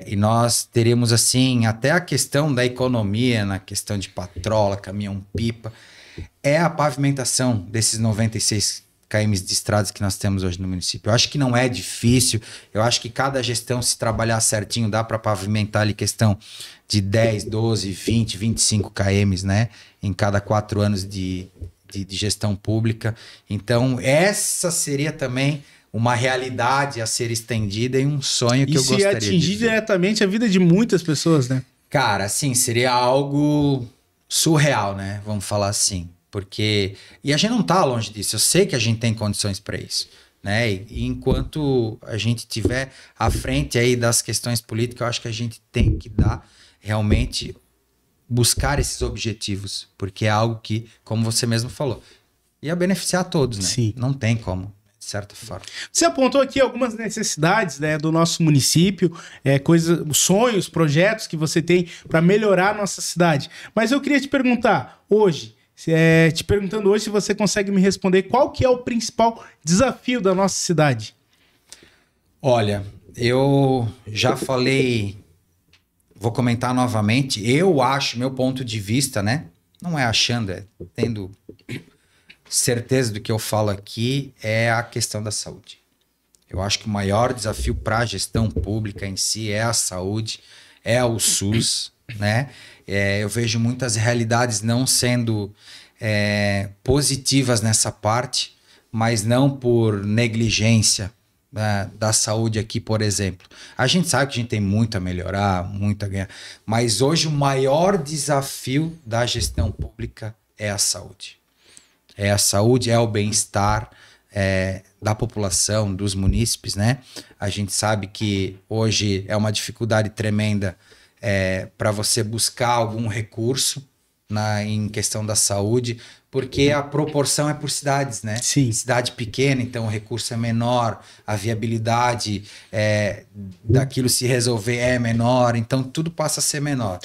E nós teríamos, assim, até a questão da economia, na questão de patrola, caminhão-pipa, a pavimentação desses 96 km de estradas que nós temos hoje no município. Eu acho que não é difícil, eu acho que cada gestão, se trabalhar certinho, dá para pavimentar ali questão de 10, 12, 20, 25 km, né? Em cada 4 anos de gestão pública. Então, essa seria também uma realidade a ser estendida e um sonho que eu gostaria de ver.
E atingir diretamente a vida de muitas pessoas, né?
Cara, assim, seria algo surreal, né? Vamos falar assim. Porque... E a gente não tá longe disso. Eu sei que a gente tem condições para isso, né? E enquanto a gente tiver à frente aí das questões políticas, eu acho que a gente tem que dar realmente buscar esses objetivos, porque é algo que, como você mesmo falou, ia beneficiar a todos, né?
Sim.
Não tem como, de certa forma.
Você apontou aqui algumas necessidades, né, do nosso município, coisas, sonhos, projetos que você tem para melhorar a nossa cidade. Mas eu queria te perguntar, hoje, se você consegue me responder qual que é o principal desafio da nossa cidade?
Olha, eu já falei, vou comentar novamente, eu acho, meu ponto de vista, né? Não é achando, é tendo certeza do que eu falo aqui, é a questão da saúde. Eu acho que o maior desafio para a gestão pública em si é a saúde, é o SUS, né? Eu vejo muitas realidades não sendo positivas nessa parte, mas não por negligência da saúde aqui, por exemplo. A gente sabe que a gente tem muito a melhorar, muito a ganhar, mas hoje o maior desafio da gestão pública é a saúde. É a saúde, é o bem-estar, da população, dos munícipes, né? A gente sabe que hoje é uma dificuldade tremenda para você buscar algum recurso em questão da saúde, porque a proporção é por cidades, né?
Sim.
Cidade pequena, então o recurso é menor, a viabilidade daquilo se resolver é menor, então tudo passa a ser menor.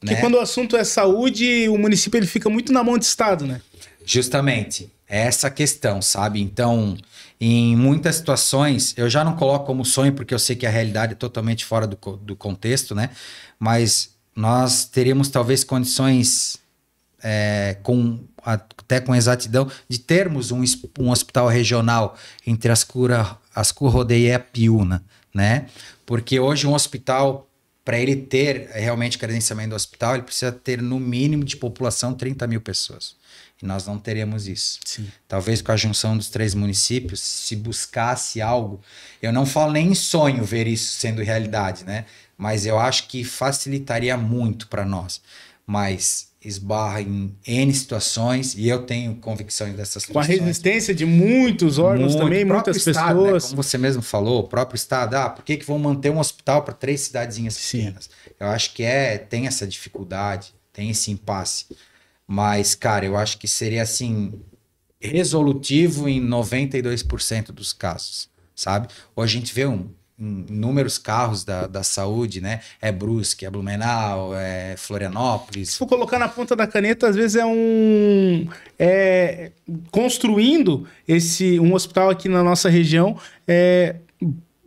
Porque
né?
quando o assunto é saúde, o município ele fica muito na mão do Estado, né?
Justamente, é essa a questão, sabe? Então, em muitas situações, eu já não coloco como sonho, porque eu sei que a realidade é totalmente fora do contexto, né? Mas nós teríamos talvez condições, até com exatidão, de termos um hospital regional entre Ascurrodeia e a Piúna, né? Porque hoje um hospital, para ele ter realmente credenciamento do hospital, ele precisa ter no mínimo de população 30 mil pessoas. E nós não teremos isso.
Sim.
Talvez com a junção dos 3 municípios, se buscasse algo... Eu não falo nem em sonho ver isso sendo realidade, né? Mas eu acho que facilitaria muito para nós. Mas esbarra em N situações, e eu tenho convicções dessas situações.
Com a resistência de muitos órgãos também, muitas
Estado,
pessoas.
né? Como você mesmo falou, o próprio Estado, por que vão manter um hospital para 3 cidadezinhas pequenas? Sim. Eu acho que tem essa dificuldade, tem esse impasse. Mas, cara, eu acho que seria, assim, resolutivo em 92% dos casos, sabe? Hoje a gente vê inúmeros carros da saúde, né? É Brusque, é Blumenau, é Florianópolis.
Se for colocar na ponta da caneta, às vezes construindo um hospital aqui na nossa região,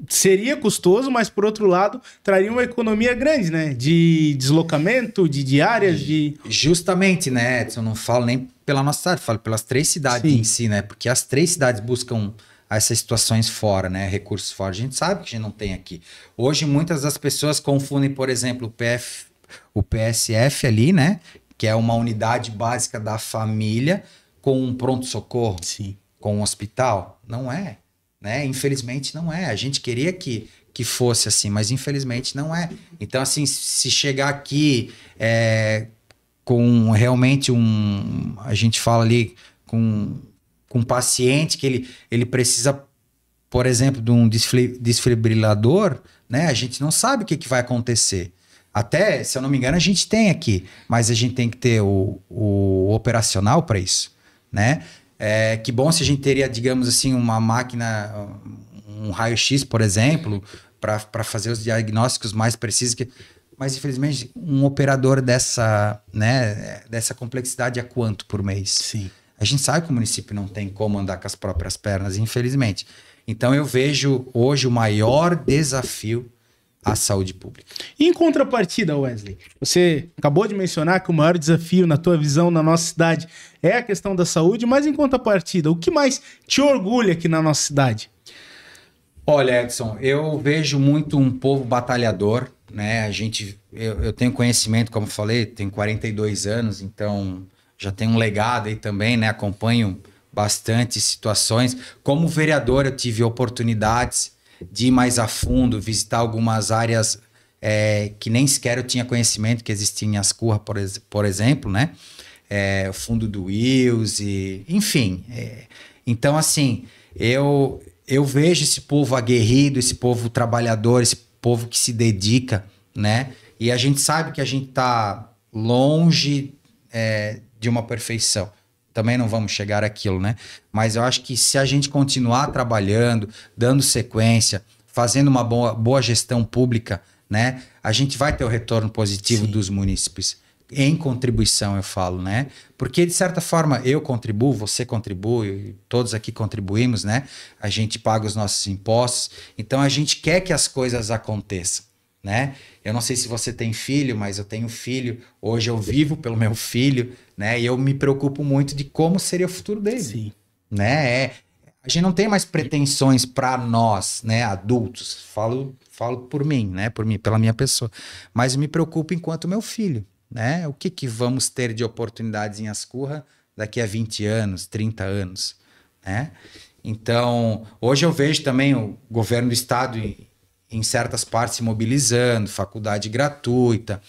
seria custoso, mas por outro lado, traria uma economia grande, né? De deslocamento, de diárias,
Justamente, né, Edson? Eu não falo nem pela nossa cidade, falo pelas 3 cidades em si, né? Porque as 3 cidades buscam essas situações fora, né? Recursos fora. A gente sabe que a gente não tem aqui. Hoje, muitas das pessoas confundem, por exemplo, o PSF ali, né? Que é uma unidade básica da família com um pronto-socorro, com um hospital. Não é. Né? Infelizmente não é. A gente queria que fosse assim, mas infelizmente não é. Então, assim, se chegar aqui com realmente a gente fala ali com um paciente que ele precisa, por exemplo, de um desfibrilador, né? A gente não sabe o que vai acontecer. Até, se eu não me engano, a gente tem aqui, mas a gente tem que ter o operacional para isso, né? Que bom se a gente teria, digamos assim, uma máquina, um raio-x, por exemplo, para fazer os diagnósticos mais precisos. Mas, infelizmente, um operador dessa complexidade é quanto por mês?
Sim.
A gente sabe que o município não tem como andar com as próprias pernas, infelizmente. Então, eu vejo hoje o maior desafio à saúde pública.
E em contrapartida, Wesley, você acabou de mencionar que o maior desafio, na tua visão, na nossa cidade é a questão da saúde, mas em contrapartida, o que mais te orgulha aqui na nossa cidade?
Olha, Edson, eu vejo muito um povo batalhador, né? Eu tenho conhecimento, como eu falei, tenho 42 anos, então já tenho um legado aí também, né? Acompanho bastante situações. Como vereador, eu tive oportunidades de ir mais a fundo, visitar algumas áreas que nem sequer eu tinha conhecimento que existia em Ascurra, por exemplo, né? O fundo do Wills, enfim. Então, assim, eu vejo esse povo aguerrido, esse povo trabalhador, esse povo que se dedica, né? E a gente sabe que a gente está longe de uma perfeição. Também não vamos chegar àquilo, né? Mas eu acho que se a gente continuar trabalhando, dando sequência, fazendo uma boa gestão pública, né? A gente vai ter o retorno positivo dos munícipes. Em contribuição, eu falo, né? Porque, de certa forma, eu contribuo, você contribui, todos aqui contribuímos, né? A gente paga os nossos impostos. Então, a gente quer que as coisas aconteçam, né? Eu não sei se você tem filho, mas eu tenho filho. Hoje eu vivo pelo meu filho, né? E eu me preocupo muito de como seria o futuro dele.
Sim.
Né? A gente não tem mais pretensões para nós, né? Adultos. Falo por mim, né? Pela minha pessoa. Mas eu me preocupo enquanto meu filho, né? O que vamos ter de oportunidades em Ascurra daqui a 20 anos, 30 anos, né? Então, hoje eu vejo também o governo do estado em certas partes se mobilizando, faculdade gratuita.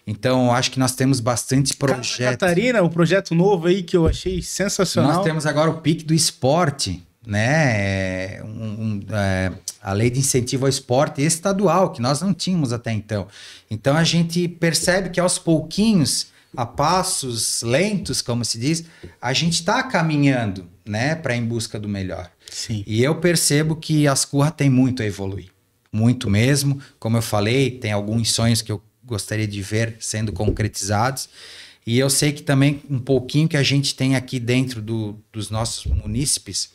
Então, acho que nós temos bastante projetos.
Catarina, o projeto novo aí que eu achei sensacional.
Nós temos agora o PIC do esporte, né? A lei de incentivo ao esporte estadual, que nós não tínhamos até então. Então a gente percebe que aos pouquinhos, a passos lentos, como se diz, a gente está caminhando, né, para em busca do melhor.
Sim.
E eu percebo que as Ascurra tem muito a evoluir. Muito mesmo. Como eu falei, tem alguns sonhos que eu gostaria de ver sendo concretizados. E eu sei que também um pouquinho que a gente tem aqui dentro dos nossos munícipes,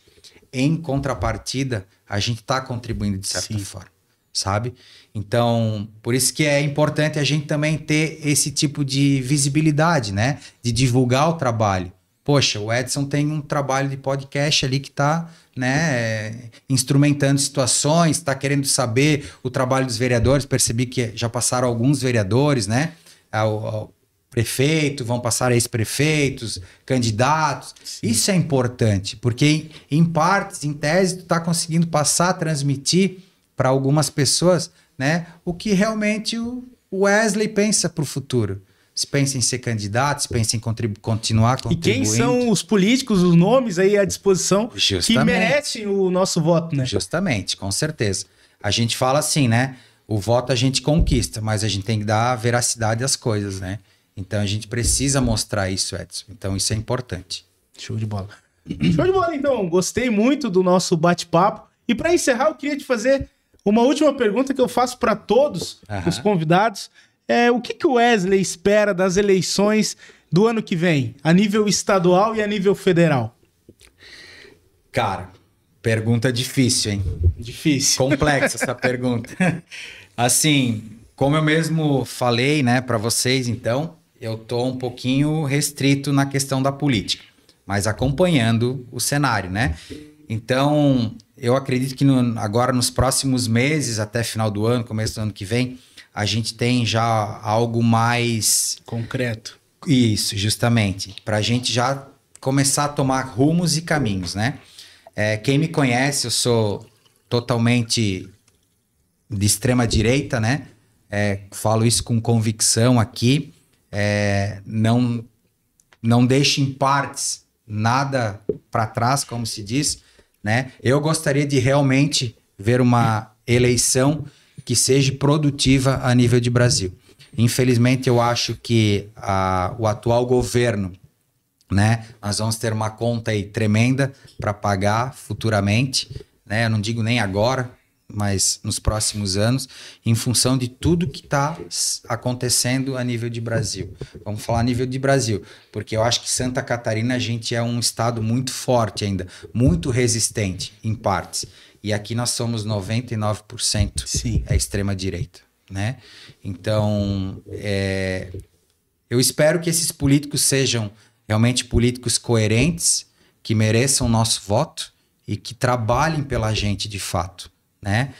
em contrapartida, a gente está contribuindo de certa forma, sabe? Então, por isso que é importante a gente também ter esse tipo de visibilidade, né? De divulgar o trabalho. Poxa, o Edson tem um trabalho de podcast ali que está, né, instrumentando situações, está querendo saber o trabalho dos vereadores. Percebi que já passaram alguns vereadores, né? Ao prefeito, vão passar ex-prefeitos, candidatos. Sim. Isso é importante, porque em partes, em tese, tu está conseguindo passar, transmitir para algumas pessoas, né, o que realmente o Wesley pensa para o futuro. Se pensa em ser candidato, se pensa em continuar contribuindo.
E quem são os políticos, os nomes aí à disposição
Justamente.
Que merecem o nosso voto, né?
Justamente, com certeza. A gente fala assim, né? O voto a gente conquista, mas a gente tem que dar veracidade às coisas, né? Então a gente precisa mostrar isso, Edson. Então isso é importante.
Show de bola. Show de bola, então. Gostei muito do nosso bate-papo. E para encerrar, eu queria te fazer uma última pergunta que eu faço para todos os convidados. O que o Wesley espera das eleições do ano que vem, a nível estadual e a nível federal?
Cara, pergunta difícil, hein?
Difícil.
Complexa essa pergunta. Assim, como eu mesmo falei, né, para vocês, então, eu tô um pouquinho restrito na questão da política, mas acompanhando o cenário, né? Então, eu acredito que agora nos próximos meses, até final do ano, começo do ano que vem, a gente tem já algo mais...
concreto.
Isso, justamente. Para a gente já começar a tomar rumos e caminhos, né? Quem me conhece, eu sou totalmente de extrema direita, né? Falo isso com convicção aqui. Não deixo em partes nada para trás, como se diz, né? Eu gostaria de realmente ver uma eleição que seja produtiva a nível de Brasil. Infelizmente, eu acho que o atual governo, né, nós vamos ter uma conta aí tremenda para pagar futuramente, né? Eu não digo nem agora, mas nos próximos anos, em função de tudo que está acontecendo a nível de Brasil. Vamos falar a nível de Brasil, porque eu acho que Santa Catarina, a gente é um estado muito forte ainda, muito resistente em partes. E aqui nós somos 99%
Sim.
Extrema-direita, né? Então, eu espero que esses políticos sejam realmente políticos coerentes, que mereçam o nosso voto e que trabalhem pela gente de fato, né?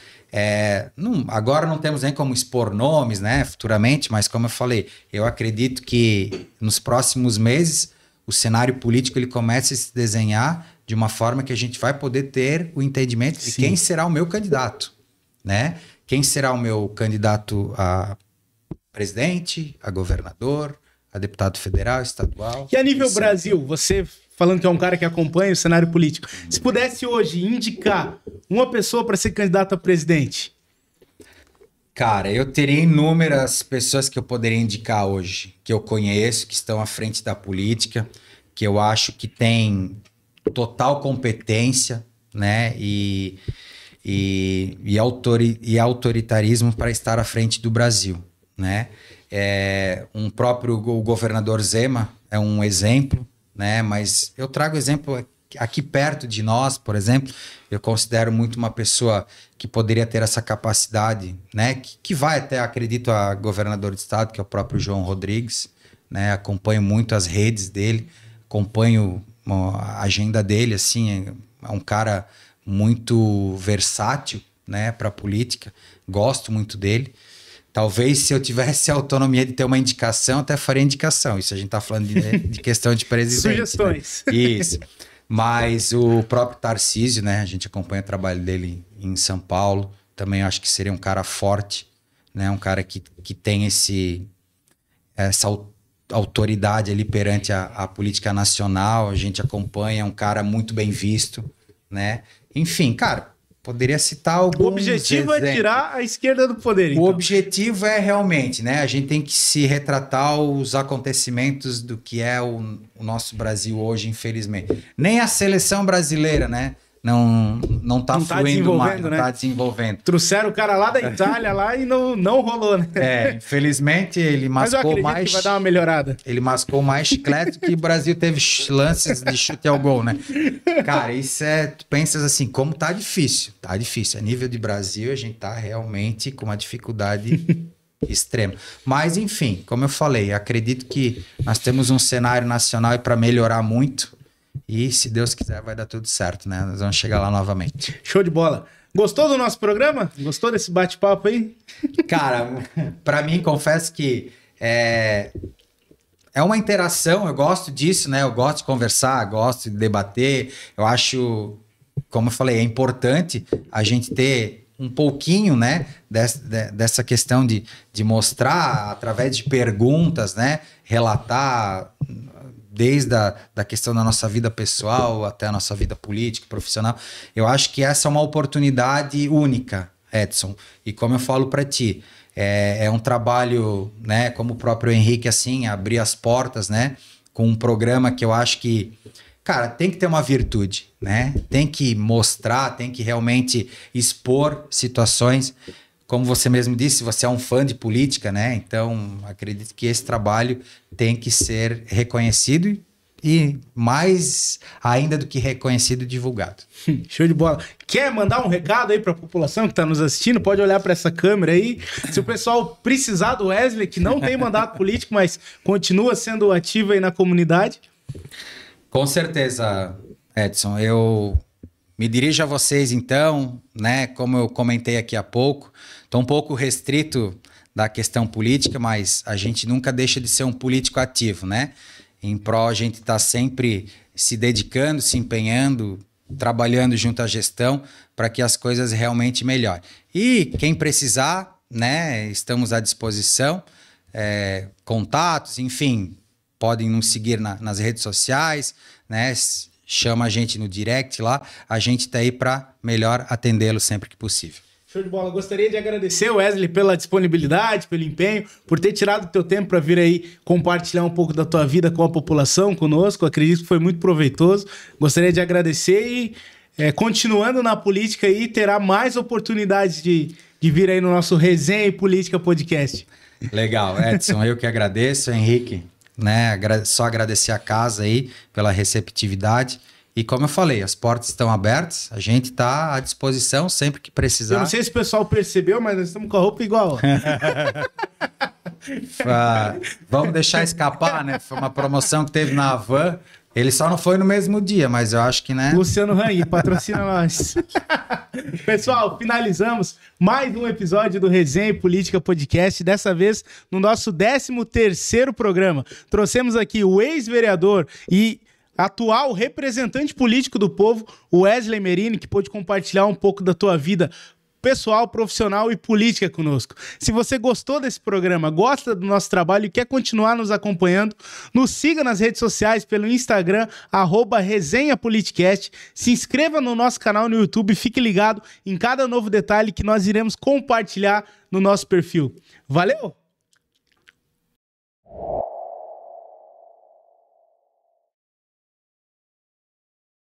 Agora não temos nem como expor nomes, né, futuramente, mas como eu falei, eu acredito que nos próximos meses o cenário político ele começa a se desenhar de uma forma que a gente vai poder ter o entendimento de quem será o meu candidato, né? Quem será o meu candidato a presidente, a governador, a deputado federal, estadual.
E a nível Brasil, você falando que é um cara que acompanha o cenário político, se pudesse hoje indicar uma pessoa para ser candidato a presidente?
Cara, eu teria inúmeras pessoas que eu poderia indicar hoje, que eu conheço, que estão à frente da política, que eu acho que tem total competência, né, e autoritarismo para estar à frente do Brasil, né? O governador Zema é um exemplo, né? Mas eu trago exemplo aqui perto de nós, por exemplo, eu considero muito uma pessoa que poderia ter essa capacidade, né? Que vai até, acredito, a governador de estado, que é o próprio João Rodrigues, né? Acompanho muito as redes dele, acompanho a agenda dele, assim, é um cara muito versátil, né, para a política, gosto muito dele. Talvez se eu tivesse a autonomia de ter uma indicação, até faria indicação. Isso a gente tá falando de questão de presidente.
Sugestões.
Né? Isso. Mas o próprio Tarcísio, né, a gente acompanha o trabalho dele em São Paulo, também acho que seria um cara forte, né, um cara que tem essa autoridade ali perante a política nacional. A gente acompanha, é um cara muito bem visto, né? Enfim, cara, poderia citar alguns
O objetivo é tirar a esquerda do poder, então.
O objetivo é realmente, né? A gente tem que se retratar os acontecimentos do que é o nosso Brasil hoje, infelizmente. Nem a seleção brasileira, né? Não tá fluindo mais, não tá desenvolvendo.
Trouxeram o cara lá da Itália lá e não rolou, né?
Infelizmente ele mascou mais.
Que vai dar uma melhorada.
Ele mascou mais chiclete que o Brasil teve lances de chute ao gol, né? Cara, isso tu pensas assim, como tá difícil. Tá difícil. A nível de Brasil, a gente tá realmente com uma dificuldade extrema. Mas, enfim, como eu falei, acredito que nós temos um cenário nacional para melhorar muito. E se Deus quiser vai dar tudo certo, né? Nós vamos chegar lá novamente.
Show de bola. Gostou do nosso programa? Gostou desse bate-papo aí?
Cara, pra mim, confesso que é uma interação, eu gosto disso, né? Eu gosto de conversar, gosto de debater. Eu acho, como eu falei, é importante a gente ter um pouquinho, né? Dessa questão de mostrar através de perguntas, né? Relatar desde a questão da nossa vida pessoal até a nossa vida política, profissional. Eu acho que essa é uma oportunidade única, Edson. E como eu falo para ti, é um trabalho, né, como o próprio Henrique, assim, abrir as portas, né, com um programa que eu acho que, cara, tem que ter uma virtude, né? Tem que mostrar, tem que realmente expor situações. Como você mesmo disse, você é um fã de política, né? Então, acredito que esse trabalho tem que ser reconhecido e mais ainda do que reconhecido, divulgado.
Show de bola. Quer mandar um recado aí para a população que está nos assistindo? Pode olhar para essa câmera aí. Se o pessoal precisar do Wesley, que não tem mandato político, mas continua sendo ativo aí na comunidade.
Com certeza, Edson. Eu me dirijo a vocês, então, né? Como eu comentei aqui há pouco, estou um pouco restrito da questão política, mas a gente nunca deixa de ser um político ativo, né? Em prol, a gente está sempre se dedicando, se empenhando, trabalhando junto à gestão para que as coisas realmente melhorem. E quem precisar, né? Estamos à disposição, contatos, enfim, podem nos seguir nas redes sociais, né? Chama a gente no direct lá, a gente está aí para melhor atendê-lo sempre que possível.
Show de bola. Gostaria de agradecer, Wesley, pela disponibilidade, pelo empenho, por ter tirado o teu tempo para vir aí compartilhar um pouco da tua vida com a população, conosco. Acredito que foi muito proveitoso. Gostaria de agradecer e, continuando na política aí, terá mais oportunidades de vir aí no nosso Resenha e Política Podcast.
Legal, Edson, eu que agradeço, Henrique, né? Só agradecer a casa aí pela receptividade. E como eu falei, as portas estão abertas, a gente está à disposição sempre que precisar.
Eu não sei se o pessoal percebeu, mas nós estamos com a roupa igual.
Vamos deixar escapar, né? Foi uma promoção que teve na Havan. Ele só não foi no mesmo dia, mas eu acho que, né?
Luciano Hang, patrocina nós. Pessoal, finalizamos mais um episódio do Resenha e Política Podcast, dessa vez no nosso 13º programa. Trouxemos aqui o ex-vereador e atual representante político do povo, o Wesley Merini, que pôde compartilhar um pouco da tua vida pessoal, profissional e política conosco. Se você gostou desse programa, gosta do nosso trabalho e quer continuar nos acompanhando, nos siga nas redes sociais pelo Instagram, @resenhapoliticast, se inscreva no nosso canal no YouTube e fique ligado em cada novo detalhe que nós iremos compartilhar no nosso perfil. Valeu!